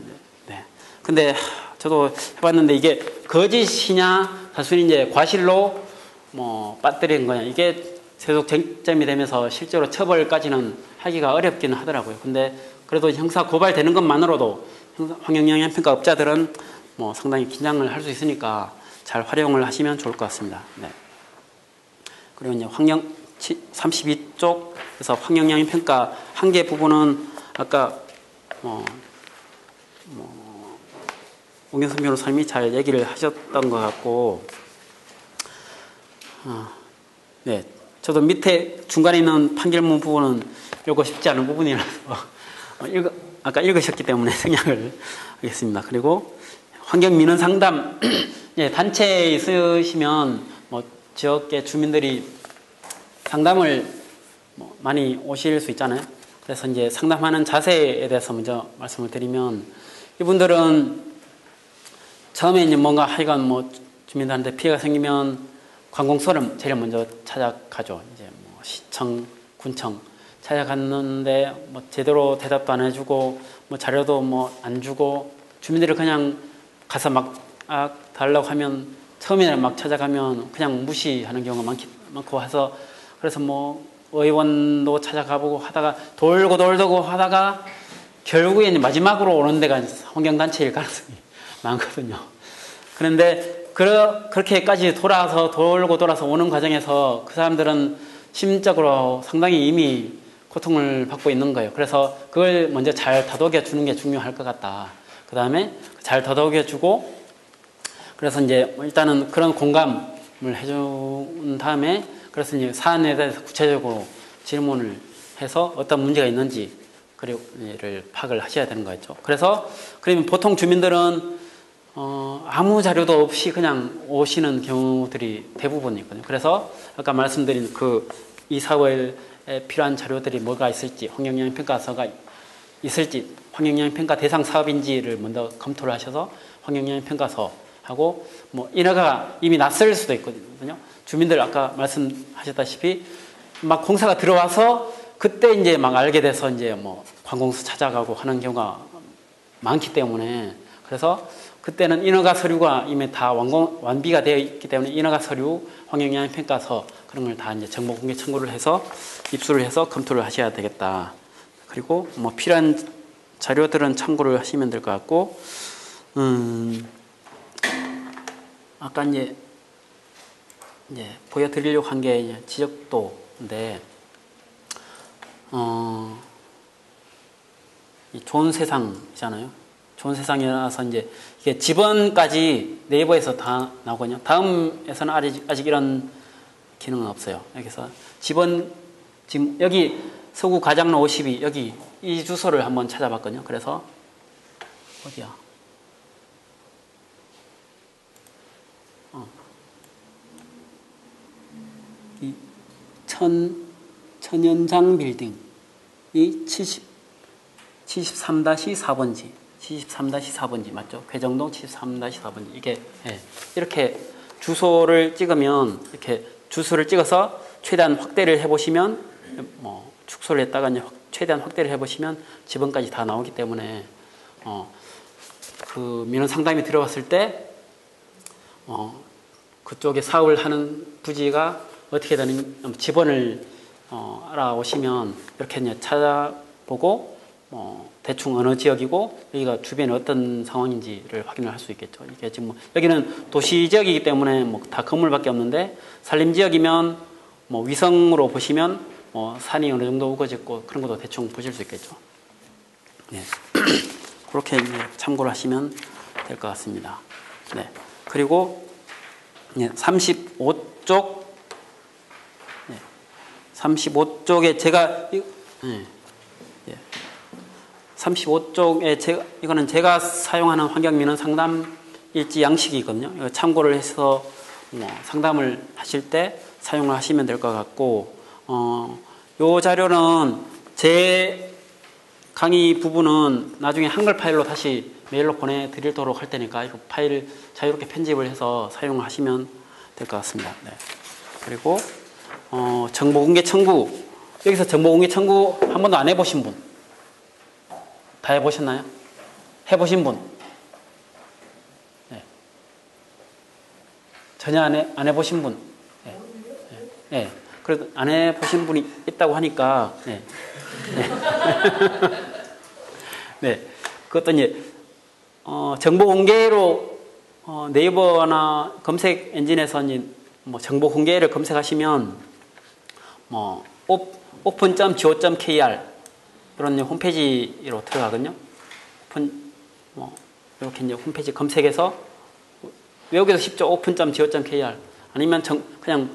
네. 근데 저도 해봤는데 이게 거짓이냐 단순히 이제 과실로 빠뜨린 거냐, 이게 계속 쟁점이 되면서 실제로 처벌까지는 하기가 어렵기는 하더라고요. 근데 그래도 형사고발 되는 것만으로도 환경영향 평가 업자들은 상당히 긴장을 할 수 있으니까 잘 활용을 하시면 좋을 것 같습니다. 네. 그리고 이제 32쪽에서 환경영향 평가 한계 부분은 아까 옹경선 변호사님이 잘 얘기를 하셨던 것 같고, 네, 저도 밑에 중간에 있는 판결문 부분은 읽고 싶지 않은 부분이라서 아까 읽으셨기 때문에 생략을 하겠습니다. 그리고 환경민원 상담, 예, 단체에 있으시면 뭐 지역의 주민들이 상담을 뭐 많이 오실 수 있잖아요. 그래서 이제 상담하는 자세에 대해서 먼저 말씀을 드리면, 이분들은 처음에 이제 뭔가 하여간 뭐 주민들한테 피해가 생기면 관공서를 제일 먼저 찾아가죠. 이제 뭐 시청, 군청 찾아갔는데 뭐 제대로 대답도 안 해주고 뭐 자료도 뭐 안 주고, 주민들이 그냥 가서 막 달라고 하면 처음에 막 찾아가면 그냥 무시하는 경우가 많고 해서, 그래서 뭐 의원도 찾아가보고 하다가 돌고 하다가 결국에 마지막으로 오는 데가 환경단체일 가능성이 많거든요. 그런데 그렇게까지 돌아서 오는 과정에서 그 사람들은 심적으로 상당히 이미 고통을 받고 있는 거예요. 그래서 그걸 먼저 잘 다독여 주는 게 중요할 것 같다. 그 다음에 잘 다독여 주고, 그래서 이제 일단은 그런 공감을 해준 다음에, 그래서 이제 사안에 대해서 구체적으로 질문을 해서 어떤 문제가 있는지 그를 파악을 하셔야 되는 거겠죠. 그래서 그러면 보통 주민들은 아무 자료도 없이 그냥 오시는 경우들이 대부분이거든요. 그래서 아까 말씀드린 이 사업에 필요한 자료들이 뭐가 있을지, 환경영향평가서가 있을지, 환경영향평가 대상 사업인지를 먼저 검토를 하셔서 환경영향평가서하고 뭐 인허가 이미 났을 수도 있거든요. 주민들 아까 말씀하셨다시피 막 공사가 들어와서 그때 이제 막 알게 돼서 이제 뭐 관공서 찾아가고 하는 경우가 많기 때문에, 그래서 그때는 인허가 서류가 이미 다 완비가 되어 있기 때문에 인허가 서류, 환경영향평가서 그런 걸 다 이제 정보 공개 청구를 해서 입수를 해서 검토를 하셔야 되겠다. 그리고 뭐 필요한 자료들은 참고를 하시면 될 것 같고, 아까 이제 보여드리려고 한 게 지적도인데, 이 좋은 세상이잖아요. 좋은 세상이라서 이제 이게 지번까지 네이버에서 다 나오거든요. 다음에서는 아직 이런 기능은 없어요. 여기서 지금 여기 서구 가장로 52 여기 이 주소를 한번 찾아봤거든요. 그래서 어디야? 이 천연장 빌딩 이 73-4번지 73-4번지 맞죠? 괴정동 73-4번지 이게 이렇게 주소를 찍으면 이렇게 주소를 찍어서 최대한 확대를 해보시면 뭐 축소를 했다가 이제 최대한 확대를 해보시면 지번까지 다 나오기 때문에 그 민원 상담이 들어갔을 때 그쪽에 사업을 하는 부지가 어떻게 되는 지번을 알아오시면 이렇게 이제 찾아보고 대충 어느 지역이고 여기가 주변에 어떤 상황인지를 확인을 할 수 있겠죠. 이게 지금 여기는 도시 지역이기 때문에 다 건물밖에 없는데 산림 지역이면 위성으로 보시면 산이 어느 정도 우거졌고 그런 것도 대충 보실 수 있겠죠. 네. 그렇게 참고를 하시면 될 것 같습니다. 네. 그리고 35쪽 35쪽에 제가 35쪽에 이거는 제가 사용하는 환경민원 상담 일지 양식이거든요. 참고를 해서 상담을 하실 때 사용을 하시면 될 것 같고, 요 자료는 제 강의 부분은 나중에 한글 파일로 다시 메일로 보내드리도록 할 테니까 이 파일 자유롭게 편집을 해서 사용을 하시면 될 것 같습니다. 네. 그리고 정보공개 청구, 여기서 정보공개 청구 한 번도 안 해보신 분 다 해보셨나요? 해보신 분? 네. 전혀 안 해보신 분? 네. 네. 그래도 안 해보신 분이 있다고 하니까 네. 네. 네. 그것도 이제 정보 공개로 네이버나 검색 엔진에서 이제 정보 공개를 검색하시면 open.go.kr 이런 홈페이지로 들어가거든요. 이렇게 이제 홈페이지 검색해서 외우기도 쉽죠. open.go.kr 아니면 그냥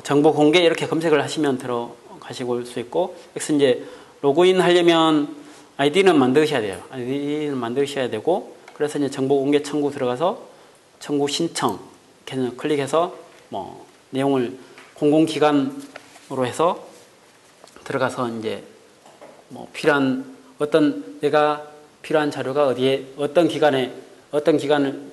정보 공개 이렇게 검색을 하시면 들어가시고 올 수 있고, 여기서 이제 로그인 하려면 아이디는 만드셔야 돼요. 아이디는 만드셔야 되고, 그래서 이제 정보 공개 청구 들어가서 청구 신청 클릭해서 뭐 내용을 공공기관으로 해서 들어가서 이제 뭐 필요한 내가 필요한 자료가 어디에 어떤 기관을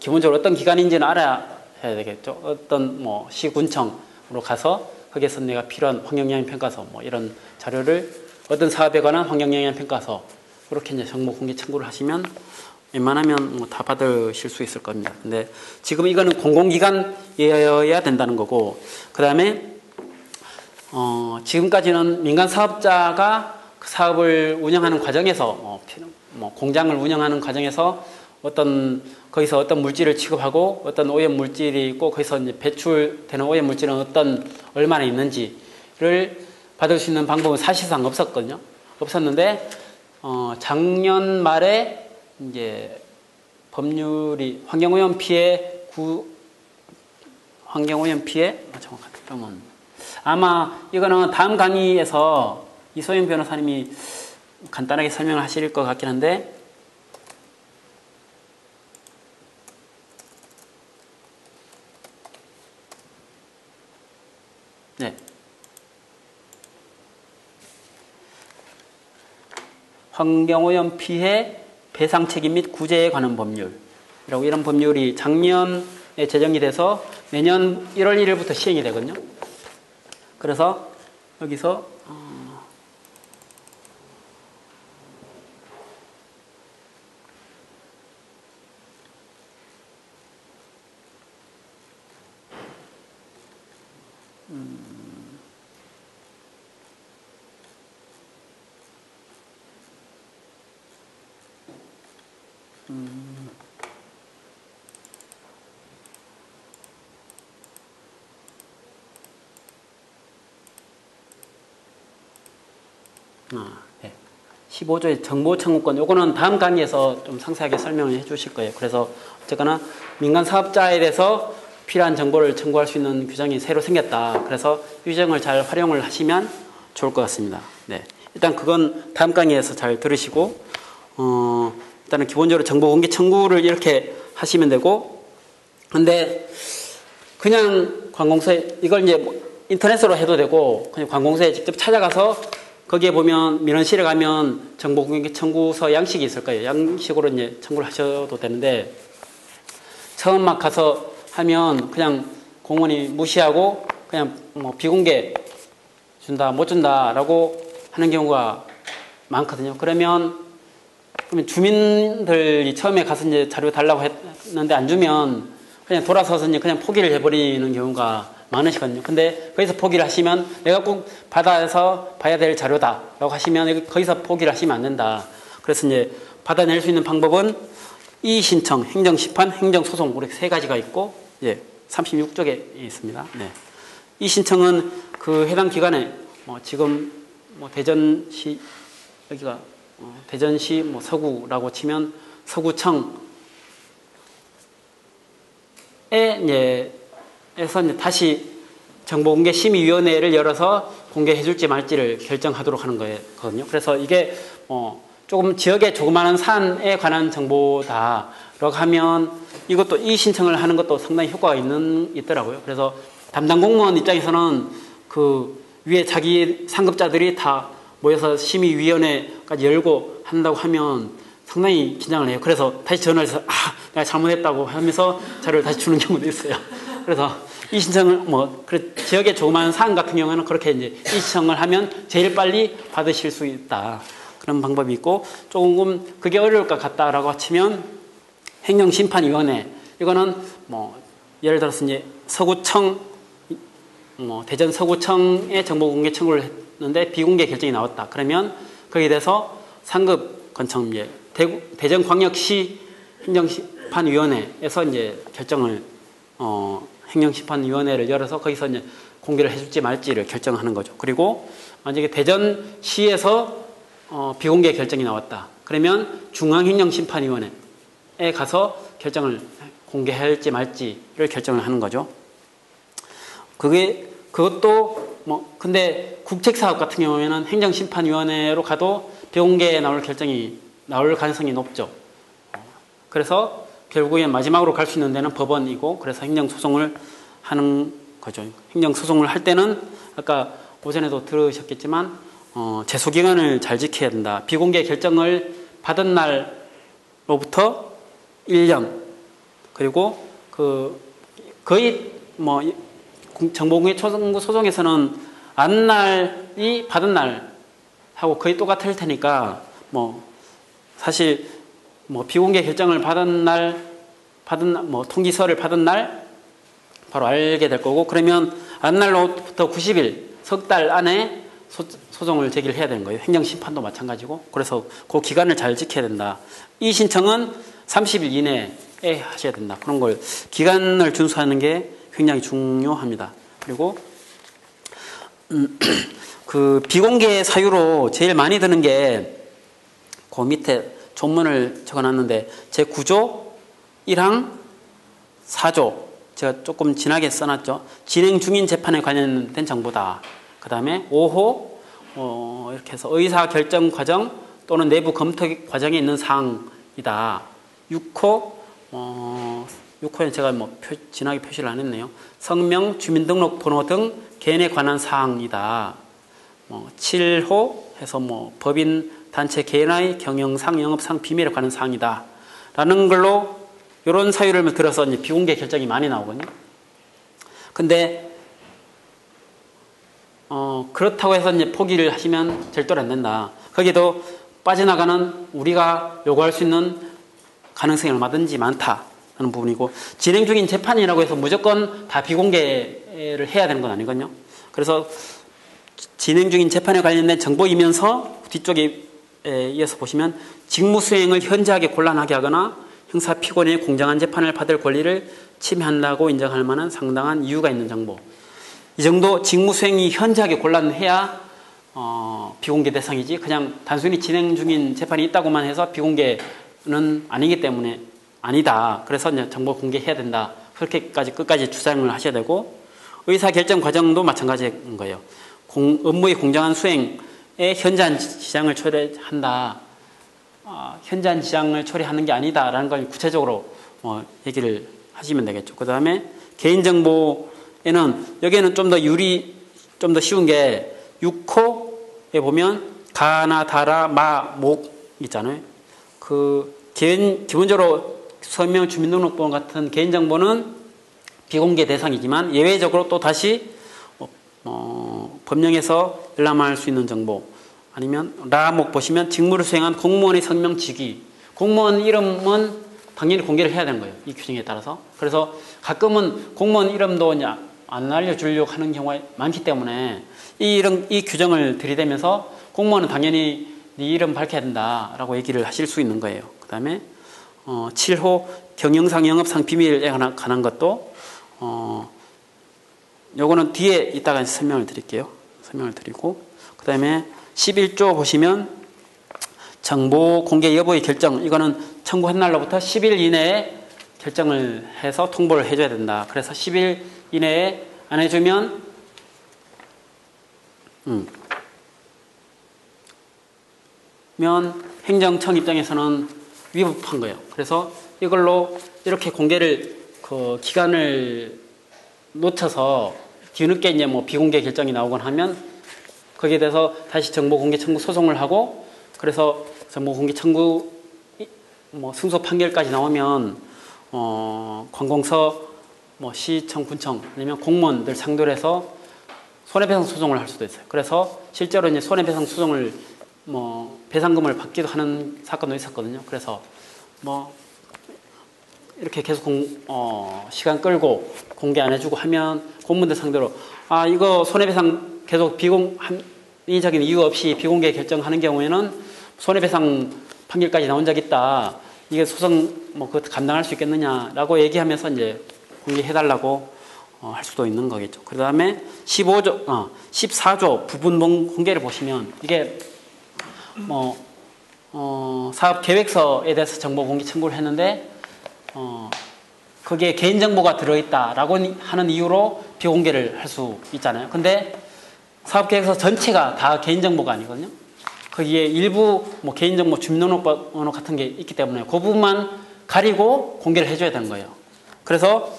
기본적으로 어떤 기관인지는 알아야 되겠죠. 어떤 뭐 시군청으로 가서 거기에서 내가 필요한 환경영향 평가서 뭐 이런 자료를 어떤 사업에 관한 환경영향 평가서 그렇게 이제 정보 공개 청구를 하시면 웬만하면 뭐 다 받으실 수 있을 겁니다. 근데 지금 이거는 공공기관이어야 된다는 거고, 그 다음에 지금까지는 민간 사업자가 그 사업을 운영하는 과정에서 뭐 공장을 운영하는 과정에서 거기서 어떤 물질을 취급하고 어떤 오염 물질이 있고 거기서 이제 배출되는 오염 물질은 얼마나 있는지를 받을 수 있는 방법은 사실상 없었거든요. 없었는데 작년 말에 이제 법률이 환경오염 피해 정확하게 아마 이거는 다음 강의에서 이소영 변호사님이 간단하게 설명을 하실 것 같긴 한데, 네. 환경오염 피해 배상 책임 및 구제에 관한 법률이라고, 이런 법률이 작년에 제정이 돼서 매년 1월 1일부터 시행이 되거든요. 그래서 여기서 네. 15조의 정보청구권, 요거는 다음 강의에서 좀 상세하게 설명을 해 주실 거예요. 그래서 어쨌거나 민간 사업자에 대해서 필요한 정보를 청구할 수 있는 규정이 새로 생겼다. 그래서 규정을 잘 활용을 하시면 좋을 것 같습니다. 네. 일단 그건 다음 강의에서 잘 들으시고, 일단은 기본적으로 정보 공개 청구를 이렇게 하시면 되고, 근데 그냥 관공서에, 이걸 이제 인터넷으로 해도 되고, 그냥 관공서에 직접 찾아가서 거기에 보면 민원실에 가면 정보 공개 청구서 양식이 있을 거예요. 양식으로 이제 청구를 하셔도 되는데, 처음 막 가서 하면 그냥 공무원이 무시하고 그냥 뭐 비공개 준다, 못 준다라고 하는 경우가 많거든요. 그러면 주민들이 처음에 가서 이제 자료 달라고 했는데 안 주면 그냥 돌아서서 이제 그냥 포기를 해버리는 경우가 많으시거든요. 근데 거기서 포기를 하시면 내가 꼭 받아서 봐야 될 자료다라고 하시면 거기서 포기를 하시면 안 된다. 그래서 이제 받아낼 수 있는 방법은 이의신청, 행정심판, 행정소송 이렇게 세 가지가 있고, 예, 36쪽에 있습니다. 네. 이의신청은 그 해당 기관에 지금 대전시 여기가 대전시 서구라고 치면 서구청에 에서 이제 다시 정보공개심의위원회를 열어서 공개해 줄지 말지를 결정하도록 하는 거거든요. 그래서 이게 조금 지역의 조그마한 사안에 관한 정보다라고 하면 이것도 이 신청을 하는 것도 상당히 효과가 있더라고요. 그래서 담당 공무원 입장에서는 그 위에 자기 상급자들이 다 모여서 심의위원회까지 열고 한다고 하면 상당히 긴장을 해요. 그래서 다시 전화를 해서 내가 잘못했다고 하면서 자료를 다시 주는 경우도 있어요. 그래서 이 신청을 지역의 조그마한 사안 같은 경우에는 그렇게 이제 이 신청을 하면 제일 빨리 받으실 수 있다. 그런 방법이 있고, 조금 그게 어려울 것 같다라고 치면 행정심판위원회, 이거는 예를 들어서 이제 서구청, 대전 서구청에 정보공개 청구를 했는데 비공개 결정이 나왔다. 그러면 거기에 대해서 상급 건청, 대전광역시 행정심판위원회에서 이제 결정을 행정심판위원회를 열어서 거기서 이제 공개를 해줄지 말지를 결정하는 거죠. 그리고 만약에 대전시에서 비공개 결정이 나왔다. 그러면 중앙행정심판위원회에 가서 결정을 공개할지 말지를 결정을 하는 거죠. 그것도 근데 국책사업 같은 경우에는 행정심판위원회로 가도 비공개에 나올 결정이 나올 가능성이 높죠. 그래서 결국엔 마지막으로 갈 수 있는 데는 법원이고, 그래서 행정소송을 하는 거죠. 행정소송을 할 때는 아까 오전에도 들으셨겠지만 제소기간을 잘 지켜야 된다. 비공개 결정을 받은 날로부터 1년, 그리고 거의 정보공개 청구 소송에서는 안 날이 받은 날하고 거의 똑같을 테니까 사실 비공개 결정을 받은 날 통지서를 받은 날 바로 알게 될 거고, 그러면 안 날로부터 90일 석 달 안에 소송을 제기를 해야 되는 거예요. 행정심판도 마찬가지고. 그래서 그 기간을 잘 지켜야 된다. 이 신청은 30일 이내에 하셔야 된다. 그런 걸 기간을 준수하는 게 굉장히 중요합니다. 그리고 그 비공개 사유로 제일 많이 드는 게 그 밑에 조문을 적어놨는데 제9조 1항 4조 제가 조금 진하게 써놨죠. 진행 중인 재판에 관련된 정보다. 그 다음에 5호 이렇게 해서 의사결정 과정 또는 내부 검토 과정에 있는 사항이다. 6호 6호에 제가 진하게 표시를 안 했네요. 성명, 주민등록 번호 등 개인에 관한 사항이다. 7호 해서 법인, 단체, 개인의 경영상, 영업상 비밀에 관한 사항이다. 라는 걸로 이런 사유를 들어서 이제 비공개 결정이 많이 나오거든요. 근데 그렇다고 해서 이제 포기를 하시면 절대로 안 된다. 거기도 빠져나가는 우리가 요구할 수 있는 가능성이 얼마든지 많다는 부분이고, 진행 중인 재판이라고 해서 무조건 다 비공개를 해야 되는 건 아니거든요. 그래서 진행 중인 재판에 관련된 정보이면서 뒤쪽에 이어서 보시면 직무수행을 현저하게 곤란하게 하거나 형사 피고인의 공정한 재판을 받을 권리를 침해한다고 인정할 만한 상당한 이유가 있는 정보. 이 정도 직무수행이 현저하게 곤란해야 비공개 대상이지, 그냥 단순히 진행 중인 재판이 있다고만 해서 비공개는 아니기 때문에 아니다. 그래서 이제 정보 공개해야 된다. 그렇게까지 끝까지 주장을 하셔야 되고, 의사결정 과정도 마찬가지인 거예요. 업무의 공정한 수행에 현저한 지장을 초래한다. 현저한 지장을 초래하는 게 아니다라는 걸 구체적으로 얘기를 하시면 되겠죠. 그 다음에 개인정보에는 여기에는 좀 더 쉬운 게 6호에 보면 가나 다라 마 목 있잖아요. 기본적으로 서명, 주민등록번호 같은 개인정보는 비공개 대상이지만 예외적으로 또 다시 법령에서 열람할 수 있는 정보, 아니면 라목 보시면 직무를 수행한 공무원의 성명, 직위. 공무원 이름은 당연히 공개를 해야 되는 거예요. 이 규정에 따라서. 그래서 가끔은 공무원 이름도 안 알려주려고 하는 경우가 많기 때문에 이 규정을 들이대면서 공무원은 당연히 네 이름 밝혀야 된다라고 얘기를 하실 수 있는 거예요. 그 다음에 7호 경영상, 영업상 비밀에 관한 것도 요거는 뒤에 이따가 설명을 드릴게요. 설명을 드리고, 그 다음에 11조 보시면 정보 공개 여부의 결정, 이거는 청구한 날로부터 10일 이내에 결정을 해서 통보를 해줘야 된다. 그래서 10일 이내에 안 해주면 행정청 입장에서는 위법한 거예요. 그래서 이걸로 이렇게 공개를 기간을 놓쳐서 뒤늦게 이제 비공개 결정이 나오곤 하면 거기에 대해서 다시 정보공개 청구 소송을 하고, 그래서 정보공개 청구 승소 판결까지 나오면 관공서, 시청, 군청 아니면 공무원들 상대로 해서 손해배상 소송을 할 수도 있어요. 그래서 실제로 이제 손해배상 소송을 배상금을 받기도 하는 사건도 있었거든요. 그래서 이렇게 계속 시간 끌고 공개 안 해주고 하면 공무원들 상대로 이거 손해배상 계속 합리적인 이유 없이 비공개 결정하는 경우에는 손해배상 판결까지 나온 적 있다. 이게 소송 그것 감당할 수 있겠느냐라고 얘기하면서 이제 공개해달라고 할 수도 있는 거겠죠. 그 다음에 14조 부분 공개를 보시면 이게 사업 계획서에 대해서 정보 공개 청구를 했는데 거기에 개인정보가 들어있다라고 하는 이유로 비공개를 할 수 있잖아요. 근데 사업계획서 전체가 다 개인정보가 아니거든요. 거기에 일부 뭐 개인정보 주민등록번호 같은 게 있기 때문에 그 부분만 가리고 공개를 해줘야 되는 거예요. 그래서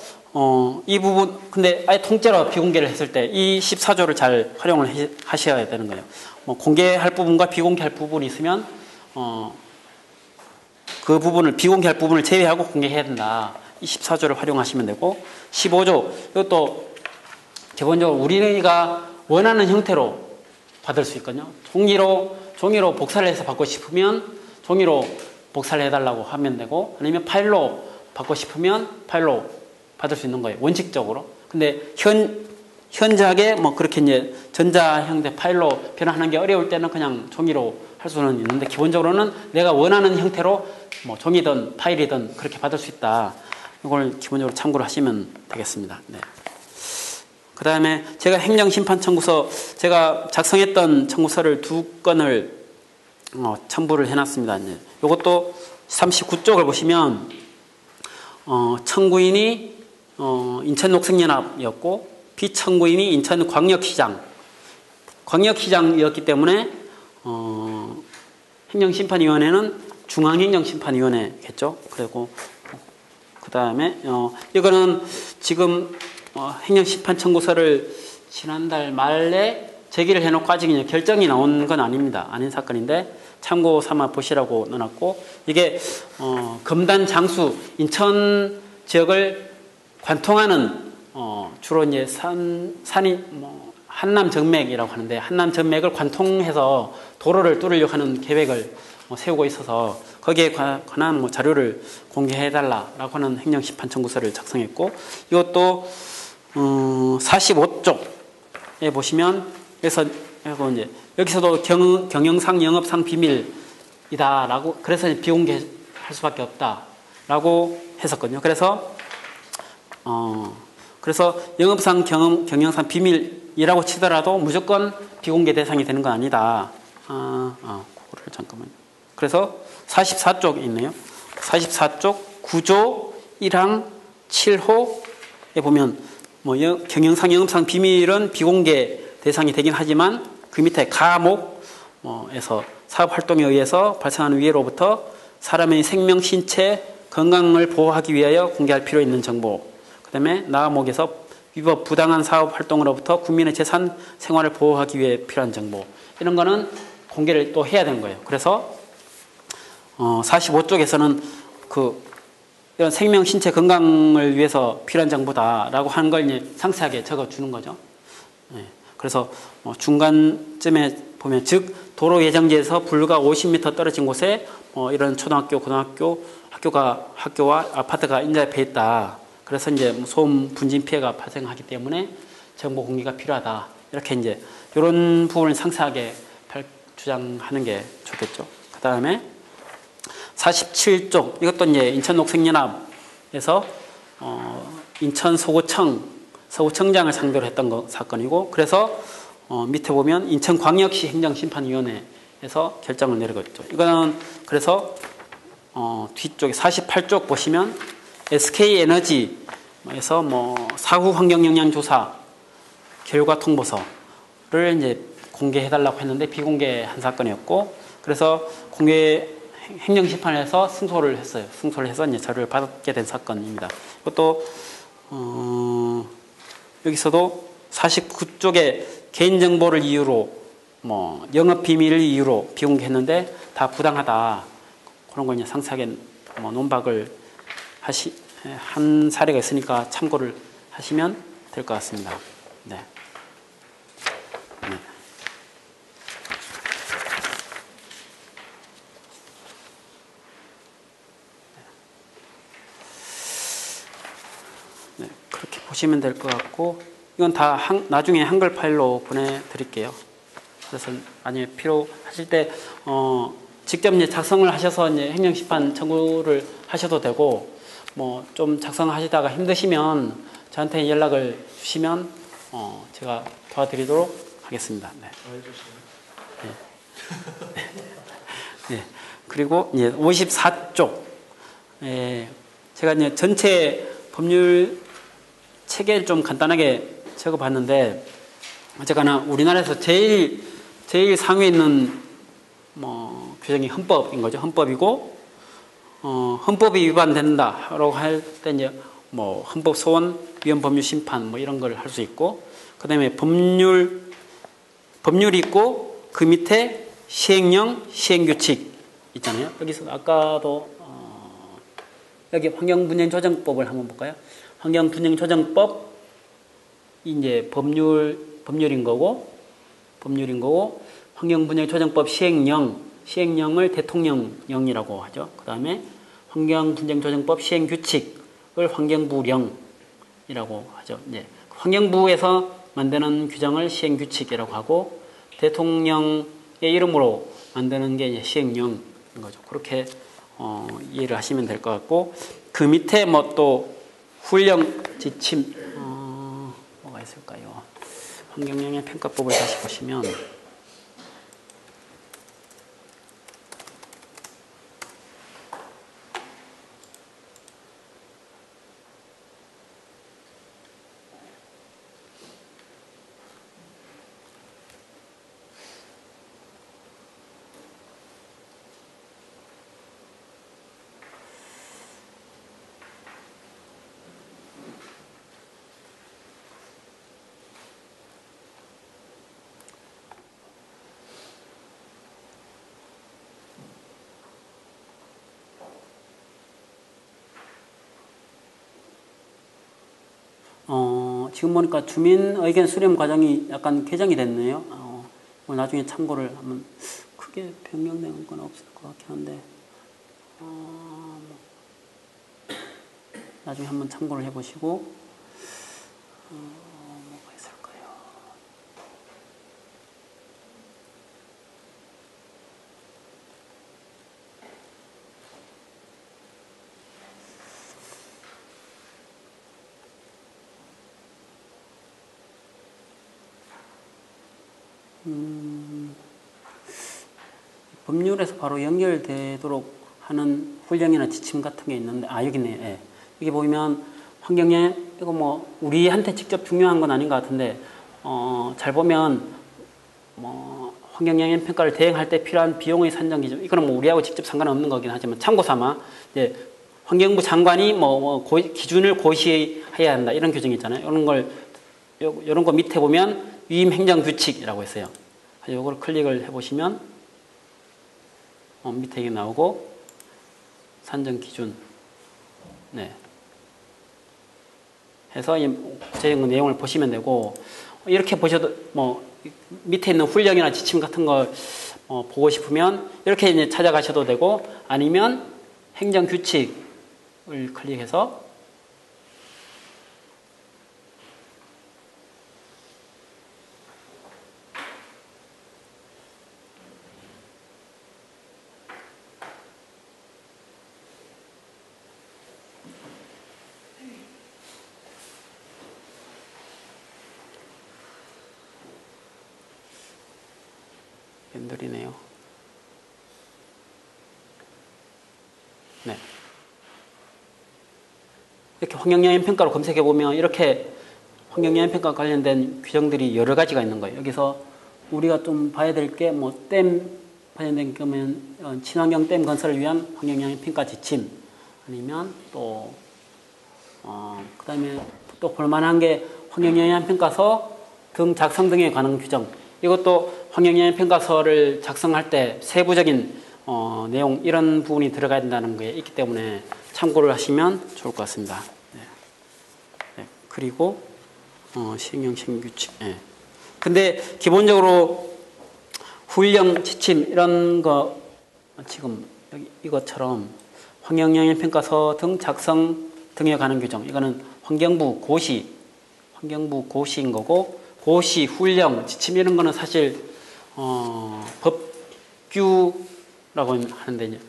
이 부분 근데 아예 통째로 비공개를 했을 때 이 14조를 잘 활용을 하셔야 되는 거예요. 뭐 공개할 부분과 비공개할 부분이 있으면 그 부분을 비공개할 부분을 제외하고 공개해야 된다. 이 14조를 활용하시면 되고 15조 이것도 기본적으로 우리가 원하는 형태로 받을 수 있거든요. 종이로 복사를 해서 받고 싶으면 종이로 복사를 해달라고 하면 되고 아니면 파일로 받고 싶으면 파일로 받을 수 있는 거예요. 원칙적으로. 근데 현저하게 뭐 그렇게 이제 전자 형태 파일로 변환하는 게 어려울 때는 그냥 종이로 할 수는 있는데 기본적으로는 내가 원하는 형태로 뭐 종이든 파일이든 그렇게 받을 수 있다. 이걸 기본적으로 참고를 하시면 되겠습니다. 네. 그 다음에 제가 행정심판 청구서 제가 작성했던 청구서를 2건을 첨부를 해놨습니다. 이것도 39쪽을 보시면 청구인이 인천녹색연합이었고 비청구인이 인천광역시장이었기 때문에 행정심판위원회는 중앙행정심판위원회겠죠. 그리고 그 다음에 이거는 지금 행정심판 청구서를 지난달 말에 제기를 해놓고 아직 결정이 나온 건 아닙니다. 아닌 사건인데 참고 삼아 보시라고 넣어놨고 이게 검단 장수 인천 지역을 관통하는 주로 이제 산이 한남 정맥이라고 하는데 한남 정맥을 관통해서 도로를 뚫으려고 하는 계획을 세우고 있어서 거기에 관한 자료를 공개해달라라고 하는 행정심판 청구서를 작성했고 이것도 45쪽에 보시면 그래서 이제 여기서도 경영상 영업상 비밀이다라고 그래서 비공개할 수밖에 없다라고 했었거든요. 그래서 영업상 경영상 비밀이라고 치더라도 무조건 비공개 대상이 되는 건 아니다. 그거를 잠깐만요. 그래서 44쪽에 있네요. 44쪽 9조 1항 7호에 보면 경영상 영업상 비밀은 비공개 대상이 되긴 하지만 그 밑에 가목에서 사업활동에 의해서 발생하는 위해로부터 사람의 생명, 신체, 건강을 보호하기 위하여 공개할 필요 있는 정보 그 다음에 나목에서 위법 부당한 사업활동으로부터 국민의 재산, 생활을 보호하기 위해 필요한 정보 이런 거는 공개를 또 해야 되는 거예요. 그래서 45쪽에서는 이런 생명, 신체, 건강을 위해서 필요한 정보다라고 하는 걸 이제 상세하게 적어주는 거죠. 네. 그래서 중간쯤에 보면 즉 도로 예정지에서 불과 50m 떨어진 곳에 이런 초등학교, 고등학교, 학교와 아파트가 인접해 있다. 그래서 이제 소음 분진 피해가 발생하기 때문에 정보 공개가 필요하다. 이렇게 이제 이런 부분을 상세하게 주장하는 게 좋겠죠. 그 다음에 47쪽 이것도 이제 인천녹색연합에서 인천 서구청장을 상대로 했던 사건이고 그래서 밑에 보면 인천광역시 행정심판위원회에서 결정을 내리겠죠. 이거는 그래서 뒤쪽에 48쪽 보시면 SK에너지에서 사후 환경 영향 조사 결과 통보서를 이제 공개해달라고 했는데 비공개한 사건이었고 그래서 행정심판에서 승소를 했어요. 승소를 해서 이제 자료를 받게 된 사건입니다. 이것도 여기서도 49쪽에 개인정보를 이유로 영업비밀을 이유로 비공개했는데 다 부당하다. 그런 걸 이제 상세하게 논박을 한 사례가 있으니까 참고를 하시면 될 것 같습니다. 네. 네, 그렇게 보시면 될 것 같고 이건 다 나중에 한글 파일로 보내드릴게요. 그래서 만약에 필요하실 때 직접 이제 작성을 하셔서 이제 행정심판 청구를 하셔도 되고 좀 작성하시다가 힘드시면 저한테 연락을 주시면 제가 도와드리도록 하겠습니다. 네. 네. 네. 그리고 이제 54쪽 제가 이제 전체 법률 체계를 좀 간단하게 적어봤는데 어쨌거나 우리나라에서 제일 상위에 있는 뭐 규정이 헌법인 거죠. 헌법이고 헌법이 위반된다라고 할 때 이제 뭐 헌법 소원, 위헌 법률 심판 뭐 이런 걸 할 수 있고, 그다음에 법률이 있고 그 밑에 시행령, 시행규칙 있잖아요. 여기서 아까도 여기 환경분쟁조정법을 한번 볼까요? 환경분쟁조정법 이제 법률인 거고 환경분쟁조정법 시행령을 대통령령이라고 하죠. 그 다음에 환경분쟁조정법 시행규칙을 환경부령이라고 하죠. 이제 환경부에서 만드는 규정을 시행규칙이라고 하고 대통령의 이름으로 만드는 게 이제 시행령인 거죠. 그렇게 이해를 하시면 될 것 같고, 그 밑에 뭐 또 훈령 지침 뭐가 있을까요? 환경영향 평가법을 다시 보시면 지금 보니까 주민 의견 수렴 과정이 약간 개정이 됐네요. 나중에 참고를 하면 크게 변경된 건 없을 것 같긴 한데 나중에 한번 참고를 해보시고 뭐가 있을까요? 법률에서 바로 연결되도록 하는 훈령이나 지침 같은 게 있는데, 여기 있네요. 예. 여기 보면 환경에 이거 뭐 우리한테 직접 중요한 건 아닌 것 같은데 잘 보면 뭐 환경영향 평가를 대행할 때 필요한 비용의 산정 기준, 이거는 뭐 우리하고 직접 상관없는 거긴 하지만 참고 삼아 이제 환경부 장관이 기준을 고시해야 한다 이런 규정이 있잖아요. 이런 거 밑에 보면 위임 행정 규칙이라고 있어요. 이걸 클릭을 해보시면 밑에 이게 나오고 산정 기준 해서 제 내용을 보시면 되고, 이렇게 보셔도 뭐 밑에 있는 훈령이나 지침 같은 걸 보고 싶으면 이렇게 이제 찾아가셔도 되고, 아니면 행정 규칙을 클릭해서 느리네요. 네. 이렇게 환경영향 평가로 검색해 보면 이렇게 환경영향 평가 관련된 규정들이 여러 가지가 있는 거예요. 여기서 우리가 좀 봐야 될 게 뭐 댐 관련된 거면 친환경 댐 건설을 위한 환경영향 평가 지침, 아니면 또 그다음에 또 볼만한 게 환경영향 평가서 등 작성 등에 관한 규정. 이것도 환경영향 평가서를 작성할 때 세부적인 내용 이런 부분이 들어가야 된다는 게 있기 때문에 참고를 하시면 좋을 것 같습니다. 네. 그리고 시행령 시행규칙. 네. 근데 기본적으로 훈령 환경 이런 거 지금 여기 이것처럼 환경영향 평가서 등 작성 등에 관한 규정, 이거는 환경부 고시인 거고, 고시, 훈령, 지침 이런 거는 사실 법규라고 하는데,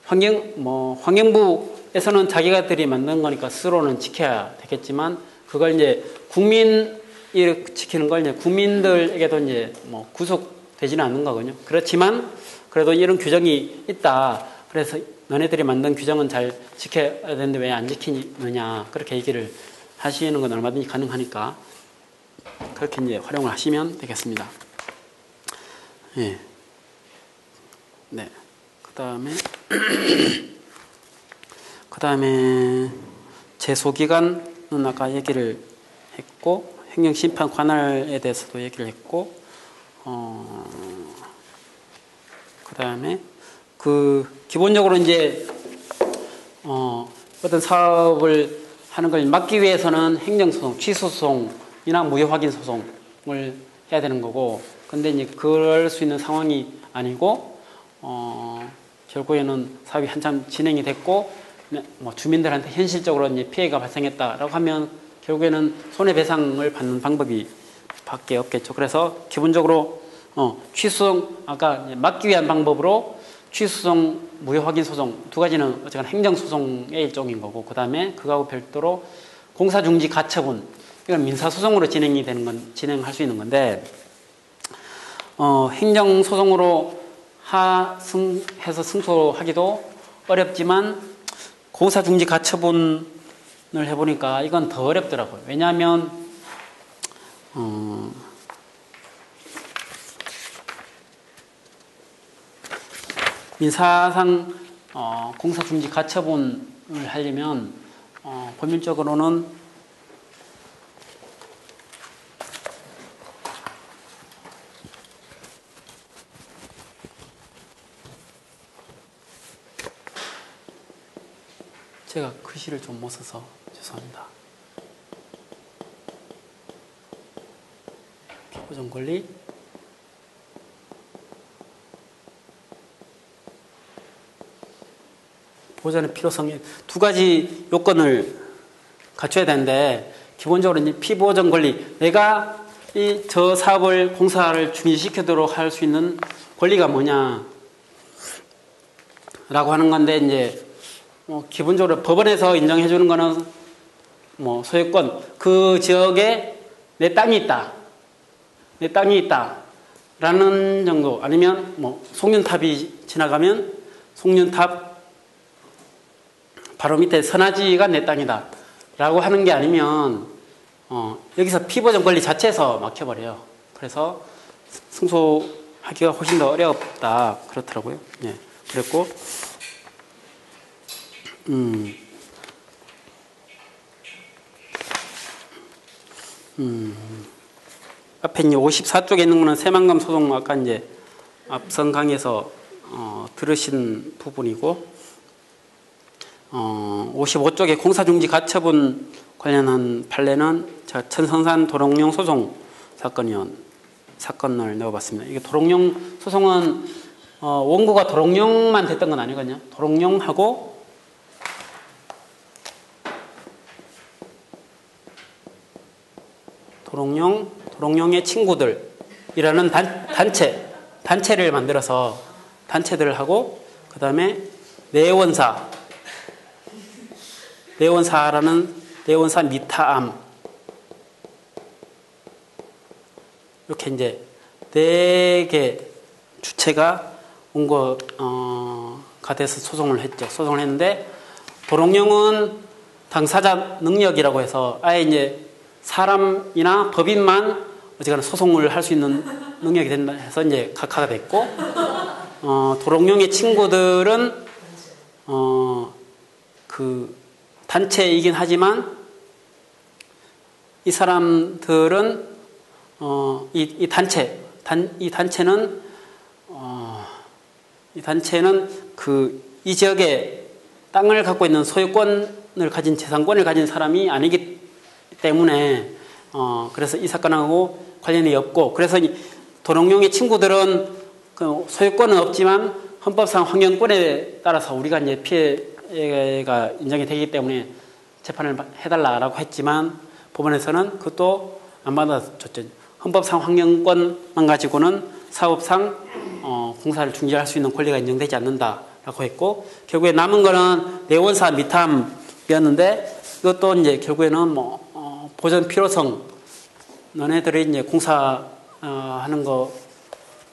환경부에서는 자기가들이 만든 거니까 스스로는 지켜야 되겠지만, 그걸 이제 국민이 지키는 걸 이제 국민들에게도 이제 뭐 구속되지는 않는 거거든요. 그렇지만 그래도 이런 규정이 있다. 그래서 너네들이 만든 규정은 잘 지켜야 되는데 왜 안 지키느냐, 그렇게 얘기를 하시는 건 얼마든지 가능하니까 그렇게 이제 활용을 하시면 되겠습니다. 예. 네. 그다음에 제소기간은 아까 얘기를 했고, 행정심판 관할에 대해서도 얘기를 했고, 그다음에 기본적으로 이제 어떤 사업을 하는 걸 막기 위해서는 행정소송, 취소소송이나 무효확인소송을 해야 되는 거고, 근데 이제 그럴 수 있는 상황이 아니고, 결국에는 사업이 한참 진행이 됐고, 뭐 주민들한테 현실적으로 이제 피해가 발생했다라고 하면 결국에는 손해배상을 받는 방법이 밖에 없겠죠. 그래서 기본적으로 취소소송, 아까 막기 위한 방법으로 취소소송, 무효확인소송 두 가지는 어쨌든 행정소송의 일종인 거고, 그 다음에 그거하고 별도로 공사중지 가처분, 이건 민사소송으로 진행할 수 있는 건데, 행정소송으로 해서 승소하기도 어렵지만 공사중지 가처분을 해보니까 이건 더 어렵더라고요. 왜냐하면 민사상 공사중지 가처분을 하려면 법률적으로는 제가 글씨를 좀 못 써서 죄송합니다. 피보전 권리, 보전의 필요성에 두 가지 요건을 갖춰야 되는데, 기본적으로 이제 피보전 권리, 내가 저 사업을 공사를 중지시키도록 할 수 있는 권리가 뭐냐라고 하는 건데, 이제 기본적으로 법원에서 인정해 주는 거는 소유권, 그 지역에 내 땅이 있다라는 정도, 아니면 송년탑이 지나가면 송년탑 바로 밑에 선화지가 내 땅이다 라고 하는 게 아니면 여기서 피보전 권리 자체에서 막혀버려요. 그래서 승소하기가 훨씬 더 어렵다 그렇더라고요. 예, 그랬고 앞에 이제 54쪽에 있는 거는 새만금 소송, 아까 이제 앞선 강의에서 들으신 부분이고, 55쪽에 공사중지 가처분 관련한 판례는 제가 천성산 도롱뇽 소송 사건을 넣어봤습니다. 이게 도롱뇽 소송은 원고가 도롱뇽만 됐던 건 아니거든요. 도롱뇽하고 도롱뇽의 친구들이라는 단체를 만들어서 단체들을 하고, 그 다음에 내원사 미타암, 이렇게 이제 4개 주체가 원고가 돼서 소송을 했는데, 도롱뇽은 당사자 능력이라고 해서 아예 이제 사람이나 법인만 어쨌거나 소송을 할 수 있는 능력이 된다 해서 이제 각하가 됐고, 도롱뇽의 친구들은 그 단체이긴 하지만 이 사람들은 이 단체는 이 지역에 땅을 갖고 있는 소유권을 가진, 재산권을 가진 사람이 아니기 때문에 그래서 이 사건하고 관련이 없고, 그래서 도롱뇽의 친구들은 그 소유권은 없지만 헌법상 환경권에 따라서 우리가 이제 피해가 인정이 되기 때문에 재판을 해달라라고 했지만, 법원에서는 그것도 안 받아줬죠. 헌법상 환경권만 가지고는 사업상 공사를 중지할 수 있는 권리가 인정되지 않는다라고 했고, 결국에 남은 거는 내원사 미탐이었는데, 이것도 이제 결국에는 보전 필요성, 너네들이 이제 공사하는 거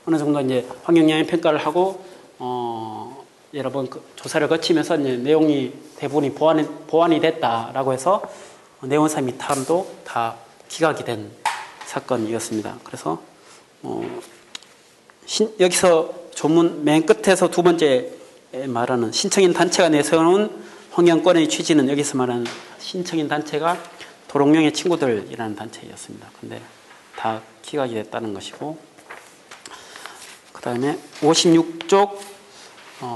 어느 정도 이제 환경영향 평가를 하고 여러 번 조사를 거치면서 이제 내용이 대부분이 보완이 됐다라고 해서 내원사 미탐도 다 기각이 된 사건이었습니다. 그래서 여기서 조문 맨 끝에서 두 번째 말하는 신청인 단체가 내세우는 환경권의 취지는 여기서 말하는 신청인 단체가 도롱뇽의 친구들이라는 단체였습니다. 근데 다 기각이 됐다는 것이고, 그 다음에 56쪽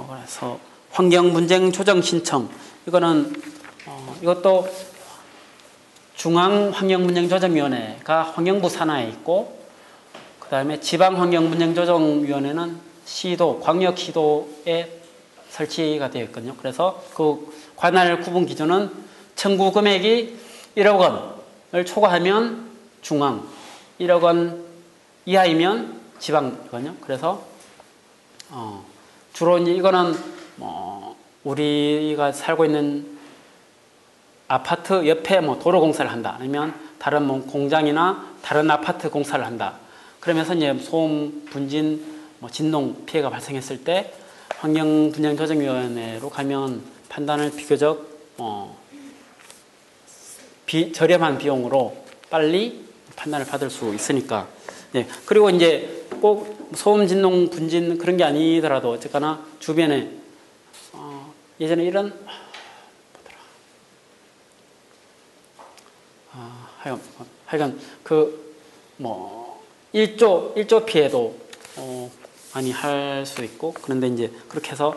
그래서 환경분쟁 조정 신청, 이거는 이것도 중앙환경분쟁조정위원회가 환경부 산하에 있고, 그 다음에 지방환경분쟁조정위원회는 시도, 광역시도에 설치가 되어 있거든요. 그래서 그 관할 구분 기준은 청구 금액이 1억 원을 초과하면 중앙, 1억 원 이하이면 지방이거든요. 그래서 주로 이제 이거는 우리가 살고 있는 아파트 옆에 도로 공사를 한다, 아니면 다른 공장이나 다른 아파트 공사를 한다. 그러면서 이제 소음, 분진, 진동 피해가 발생했을 때 환경분쟁조정위원회로 가면 판단을 비교적 저렴한 비용으로 빨리 판단을 받을 수 있으니까. 예. 그리고 이제 꼭 소음, 진동, 분진 그런 게 아니더라도 어쨌거나 주변에 예전에 이런 하여간 일조 피해도 많이 할 수 있고, 그런데 이제 그렇게 해서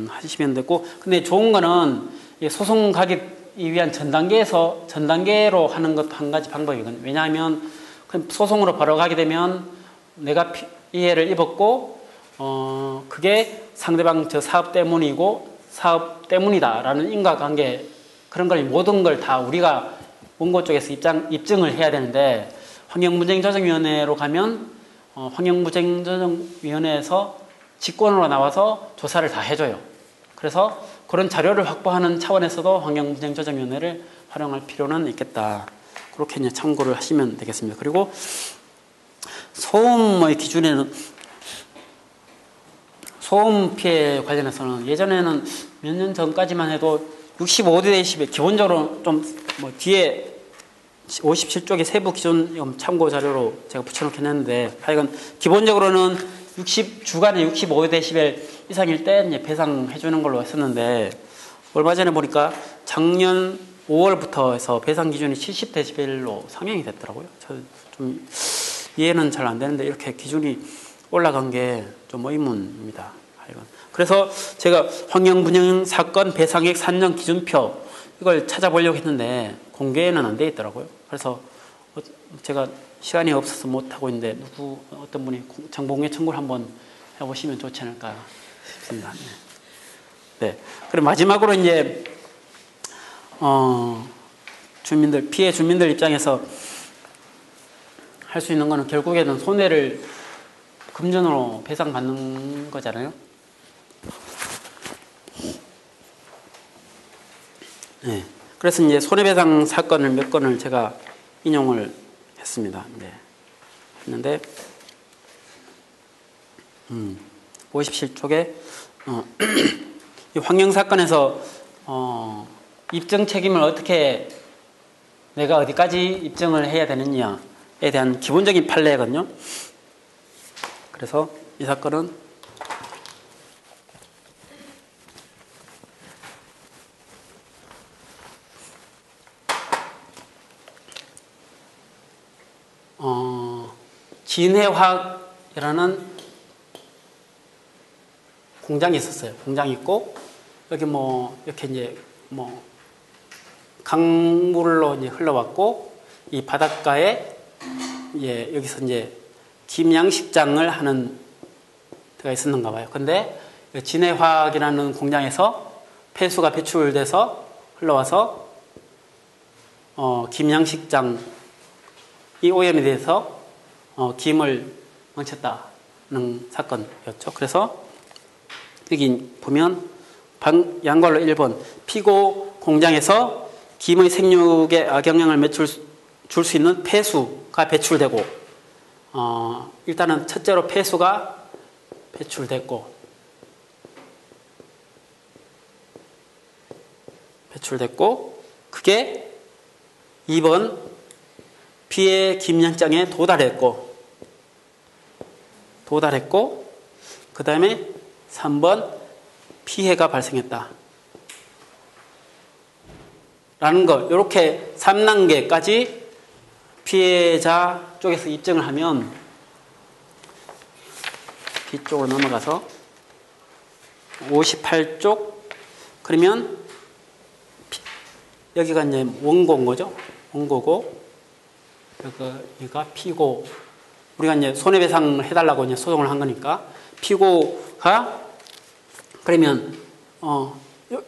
하시면 되고, 근데 좋은 거는 소송 가기 위한 전단계로 하는 것도 한 가지 방법이거든요. 왜냐하면 소송으로 바로 가게 되면 내가 피해를 입었고 그게 상대방 저 사업 때문이고 사업 때문이다라는 인과관계, 그런 걸 모든 걸 다 우리가 원고 쪽에서 입증을 해야 되는데, 환경분쟁조정위원회로 가면 환경분쟁조정위원회에서 직권으로 나와서 조사를 다 해줘요. 그래서 그런 자료를 확보하는 차원에서도 환경분쟁조정위원회를 활용할 필요는 있겠다. 그렇게 이제 참고를 하시면 되겠습니다. 그리고 소음의 기준에는, 소음 피해 관련해서는 예전에는 몇 년 전까지만 해도 65dB, 기본적으로 좀 뒤에 57쪽의 세부 기준 참고 자료로 제가 붙여놓긴 했는데, 하여간 기본적으로는 주간에 65dB 이상일 때 이제 배상해 주는 걸로 했었는데, 얼마 전에 보니까 작년 5월부터 해서 배상 기준이 70dB로 상향이 됐더라고요. 저 좀 이해는 잘 안 되는데 이렇게 기준이 올라간 게 좀 의문입니다. 하여간. 그래서 제가 환경분쟁 사건 배상액 산정 기준표 이걸 찾아보려고 했는데 공개는 안 돼 있더라고요. 그래서 제가 시간이 없어서 못하고 있는데 어떤 분이 정보공개 청구를 한번 해보시면 좋지 않을까 싶습니다. 네. 그리고 마지막으로 이제 피해 주민들 입장에서 할 수 있는 거는 결국에는 손해를 금전으로 배상받는 거잖아요. 네. 그래서 이제 손해배상 사건을 몇 건을 제가 인용을 했습니다. 네. 했는데 57쪽에 이 환경사건에서 입증 책임을 어떻게 내가 어디까지 입증을 해야 되느냐에 대한 기본적인 판례거든요. 그래서 이 사건은 진해화학이라는 공장이 있었어요. 공장이 있고 여기 이렇게 이제 강물로 이제 흘러왔고, 이 바닷가에 여기서 이제 김양식장을 하는 데가 있었는가 봐요. 근데 진해화학이라는 공장에서 폐수가 배출돼서 흘러와서 김양식장이 오염이 돼서 김을 망쳤다는 사건이었죠. 그래서 여기 보면 양괄로 1번 피고 공장에서 김의 생육에 악영향을 줄 수 있는 폐수가 배출되고, 일단은 첫째로 폐수가 배출됐고, 그게 2번 피해 김양장에 도달했고 그 다음에 3번 피해가 발생했다. 라는 거, 이렇게 3단계까지 피해자 쪽에서 입증을 하면 뒤쪽으로 넘어가서 58쪽, 그러면 여기가 이제 원고인 거죠. 원고고, 여기가 피고, 우리가 이제 손해배상을 해달라고 이제 소송을 한 거니까, 피고가, 그러면,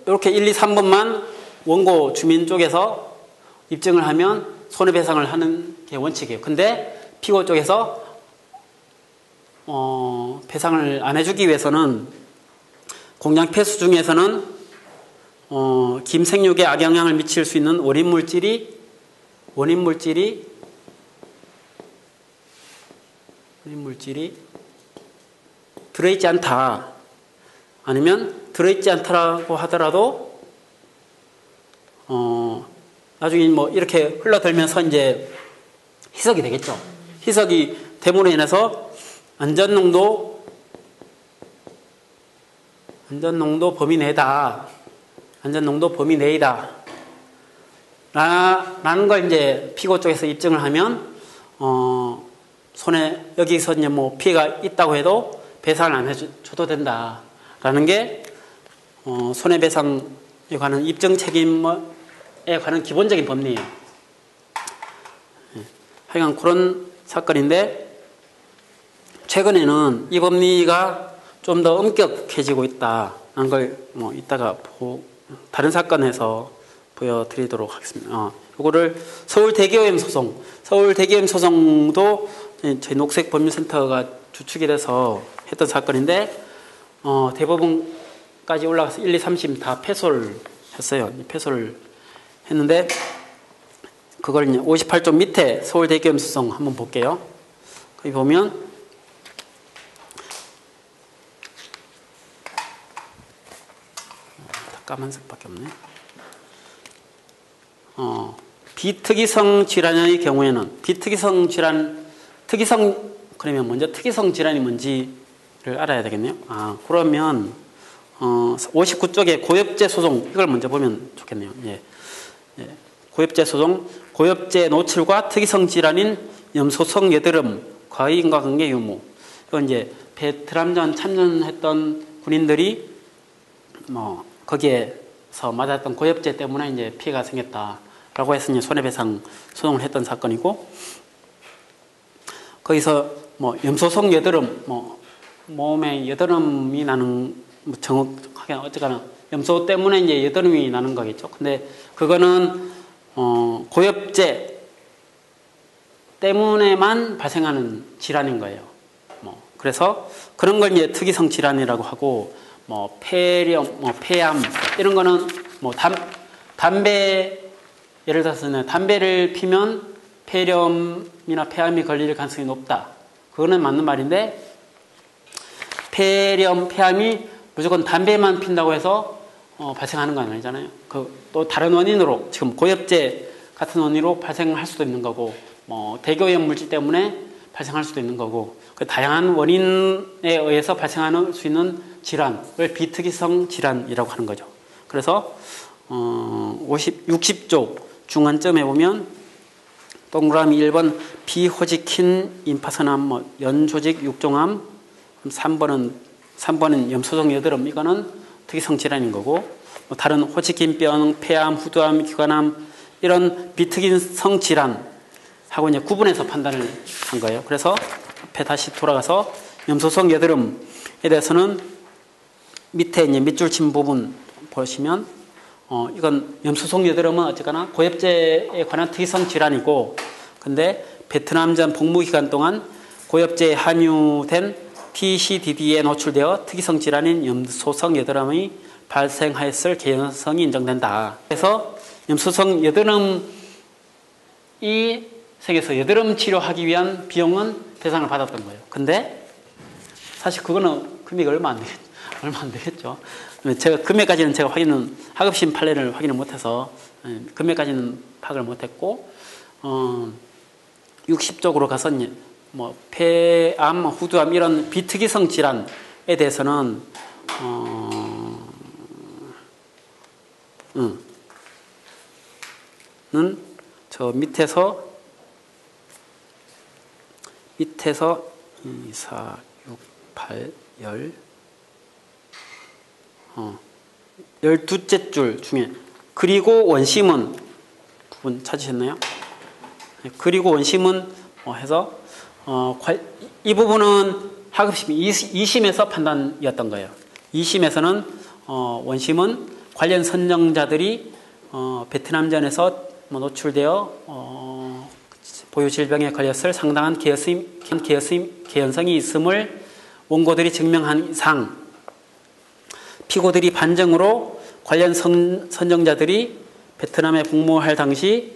이렇게 1, 2, 3번만 원고 주민 쪽에서 입증을 하면 손해배상을 하는 게 원칙이에요. 근데 피고 쪽에서, 배상을 안 해주기 위해서는 공장 폐수 중에서는 김생육에 악영향을 미칠 수 있는 원인 물질이 들어있지 않다. 아니면 들어있지 않다라고 하더라도 나중에 뭐 이렇게 흘러들면서 이제 희석이 되겠죠. 희석이 됨으로 인해서 안전농도 범위 내다. 안전농도 범위 내이다. 라는 걸 이제 피고 쪽에서 입증을 하면, 여기서 이제 뭐 피해가 있다고 해도 배상을 안 해줘도 된다. 라는 게, 손해배상에 관한 입증 책임에 관한 기본적인 법리예요. 하여간 그런 사건인데, 최근에는 이 법리가 좀 더 엄격해지고 있다는 걸 뭐 이따가 다른 사건에서 보여드리도록 하겠습니다. 이거를 서울대기오염 소송도 저희 녹색법률센터가 주축이 돼서 했던 사건인데, 대법원까지 올라가서 1, 2, 3심 다 패소를 했어요. 패소를 했는데, 그걸 이제 58쪽 밑에 서울대기오염 소송 한번 볼게요. 거기 보면, 까만색밖에 없네. 비특이성 질환의 경우에는 그러면 먼저 특이성 질환이 뭔지를 알아야 되겠네요. 그러면 59쪽에 고엽제 소송, 이걸 먼저 보면 좋겠네요. 예. 고엽제 소송, 고엽제 노출과 특이성 질환인 염소성 여드름, 과잉인과관계 유무. 이건 이제 베트남전 참전했던 군인들이 거기에서 맞았던 고엽제 때문에 이제 피해가 생겼다라고 해서 이제 손해배상 소송을 했던 사건이고, 거기서 염소성 여드름, 몸에 여드름이 나는, 정확하게 어쨌거나 염소 때문에 이제 여드름이 나는 거겠죠. 근데 그거는 고엽제 때문에만 발생하는 질환인 거예요. 그래서 그런 걸 이제 특이성 질환이라고 하고, 폐렴, 폐암, 이런 거는, 담배, 예를 들어서 담배를 피면 폐렴이나 폐암이 걸릴 가능성이 높다. 그거는 맞는 말인데, 폐렴, 폐암이 무조건 담배만 핀다고 해서, 발생하는 건 아니잖아요. 또 다른 원인으로, 지금 고엽제 같은 원인으로 발생할 수도 있는 거고, 대기오염 물질 때문에 발생할 수도 있는 거고, 다양한 원인에 의해서 발생할 수 있는 질환을 비특이성 질환이라고 하는 거죠. 그래서 60쪽 중간점에 보면 동그라미 1번 비호지킨 임파선암, 연조직 육종암, 3번은 염소성 여드름, 이거는 특이성 질환인 거고, 다른 호지킨병, 폐암, 후두암, 기관암, 이런 비특이성 질환하고 이제 구분해서 판단을 한 거예요. 그래서 앞에 다시 돌아가서 염소성 여드름에 대해서는 밑에 이제 밑줄 친 부분 보시면, 이건 염소성 여드름은 어쨌거나 고엽제에 관한 특이성 질환이고, 근데 베트남전 복무 기간 동안 고엽제에 함유된 TCDD에 노출되어 특이성 질환인 염소성 여드름이 발생하였을 개연성이 인정된다. 그래서 염소성 여드름이 생겨서 여드름 치료하기 위한 비용은 배상을 받았던 거예요. 근데 사실 그거는 금액이 얼마 안 되겠죠. 제가 금액까지는 제가 하급심 판례를 확인을 못해서 금액까지는 파악을 못했고, 60쪽으로 가서 폐암, 후두암 이런 비특이성 질환, 대해서는 저 밑에서 2, 4, 6, 8, 10 12째 줄 중에 그리고 원심은 부분 찾으셨나요? 그리고 원심은 해서 이 부분은 하급심 2심에서 판단이었던 거예요. 2심에서는 원심은 관련 선정자들이 베트남전에서 노출되어 보유 질병에 걸렸을 상당한 개연성이 있음을 원고들이 증명한 이상 피고들이 반증으로 관련 선정자들이 베트남에 복무할 당시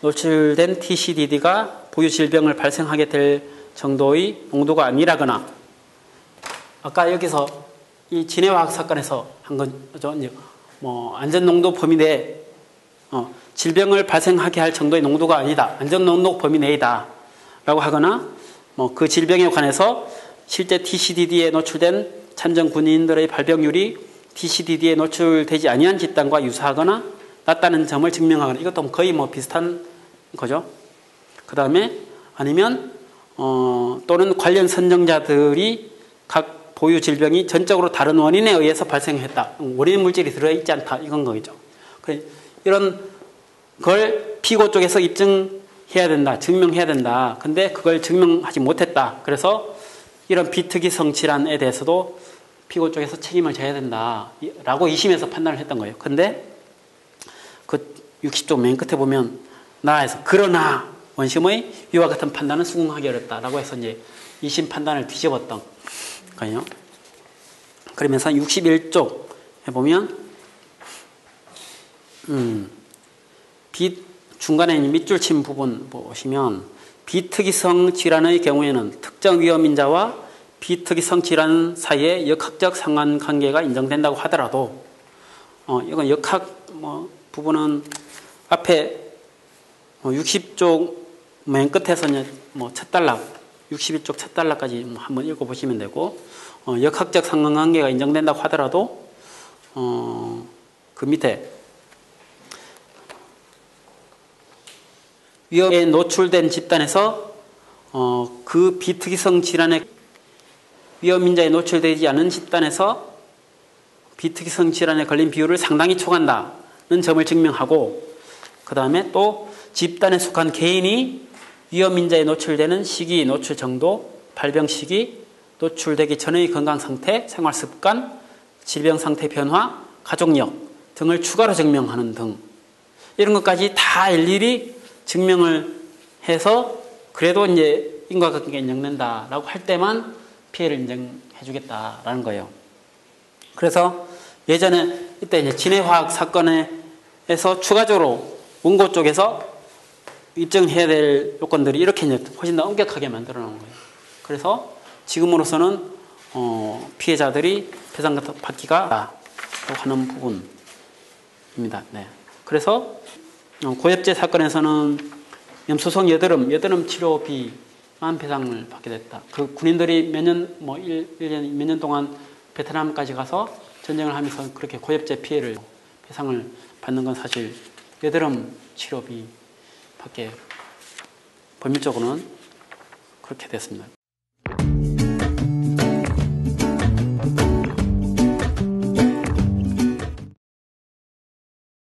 노출된 TCDD가 보유 질병을 발생하게 될 정도의 농도가 아니라거나 아까 여기서 이 진해화학 사건에서 한 거죠. 안전 농도 범위 내에 질병을 발생하게 할 정도의 농도가 아니다. 안전 농도 범위 내이다. 라고 하거나 그 질병에 관해서 실제 TCDD에 노출된 참전 군인들의 발병률이 TCDD에 노출되지 아니한 집단과 유사하거나 낮다는 점을 증명하거나 이것도 거의 비슷한 거죠. 그 다음에 아니면 또는 관련 선정자들이 각 보유 질병이 전적으로 다른 원인에 의해서 발생했다. 원인 물질이 들어있지 않다. 이건 거겠죠. 이런 걸 피고 쪽에서 입증해야 된다. 증명해야 된다. 근데 그걸 증명하지 못했다. 그래서 이런 비특이성 질환에 대해서도 피고 쪽에서 책임을 져야 된다. 라고 2심에서 판단을 했던 거예요. 근데 그 60쪽 맨 끝에 보면 나라에서 그러나 원심의 위와 같은 판단은 수긍하기 어렵다. 라고 해서 이제 2심 판단을 뒤집었던 거예요. 그러면서 61쪽에 보면 중간에 밑줄 친 부분 보시면 비특이성 질환의 경우에는 특정 위험인자와 비특이성 질환 사이에 역학적 상관관계가 인정된다고 하더라도 이건 역학 부분은 앞에 60쪽 맨 끝에서 첫 단락 61쪽 첫 단락까지 한번 읽어보시면 되고 역학적 상관관계가 인정된다고 하더라도 그 밑에 위험에 노출된 집단에서 그 비특이성 질환의 위험인자에 노출되지 않은 집단에서 비특이성 질환에 걸린 비율을 상당히 초과한다는 점을 증명하고 그 다음에 또 집단에 속한 개인이 위험인자에 노출되는 시기, 노출 정도, 발병 시기, 노출되기 전의 건강 상태, 생활 습관, 질병 상태 변화, 가족력 등을 추가로 증명하는 등 이런 것까지 다 일일이 증명을 해서 그래도 이제 인과관계가 인정된다라고 할 때만 피해를 인정해 주겠다라는 거예요. 그래서 예전에 이때 이제 진해화학 사건에서 추가적으로 원고 쪽에서 입증해야 될 요건들이 이렇게 이제 훨씬 더 엄격하게 만들어 놓은 거예요. 그래서 지금으로서는 피해자들이 배상받기가 하는 부분입니다. 네. 그래서 고엽제 사건에서는 염소성 여드름 치료비만 배상을 받게 됐다. 그 군인들이 몇 년, 1년, 몇 년 동안 베트남까지 가서 전쟁을 하면서 그렇게 고엽제 피해를 배상을 받는 건 사실 여드름 치료비 밖에 법률적으로는 그렇게 됐습니다.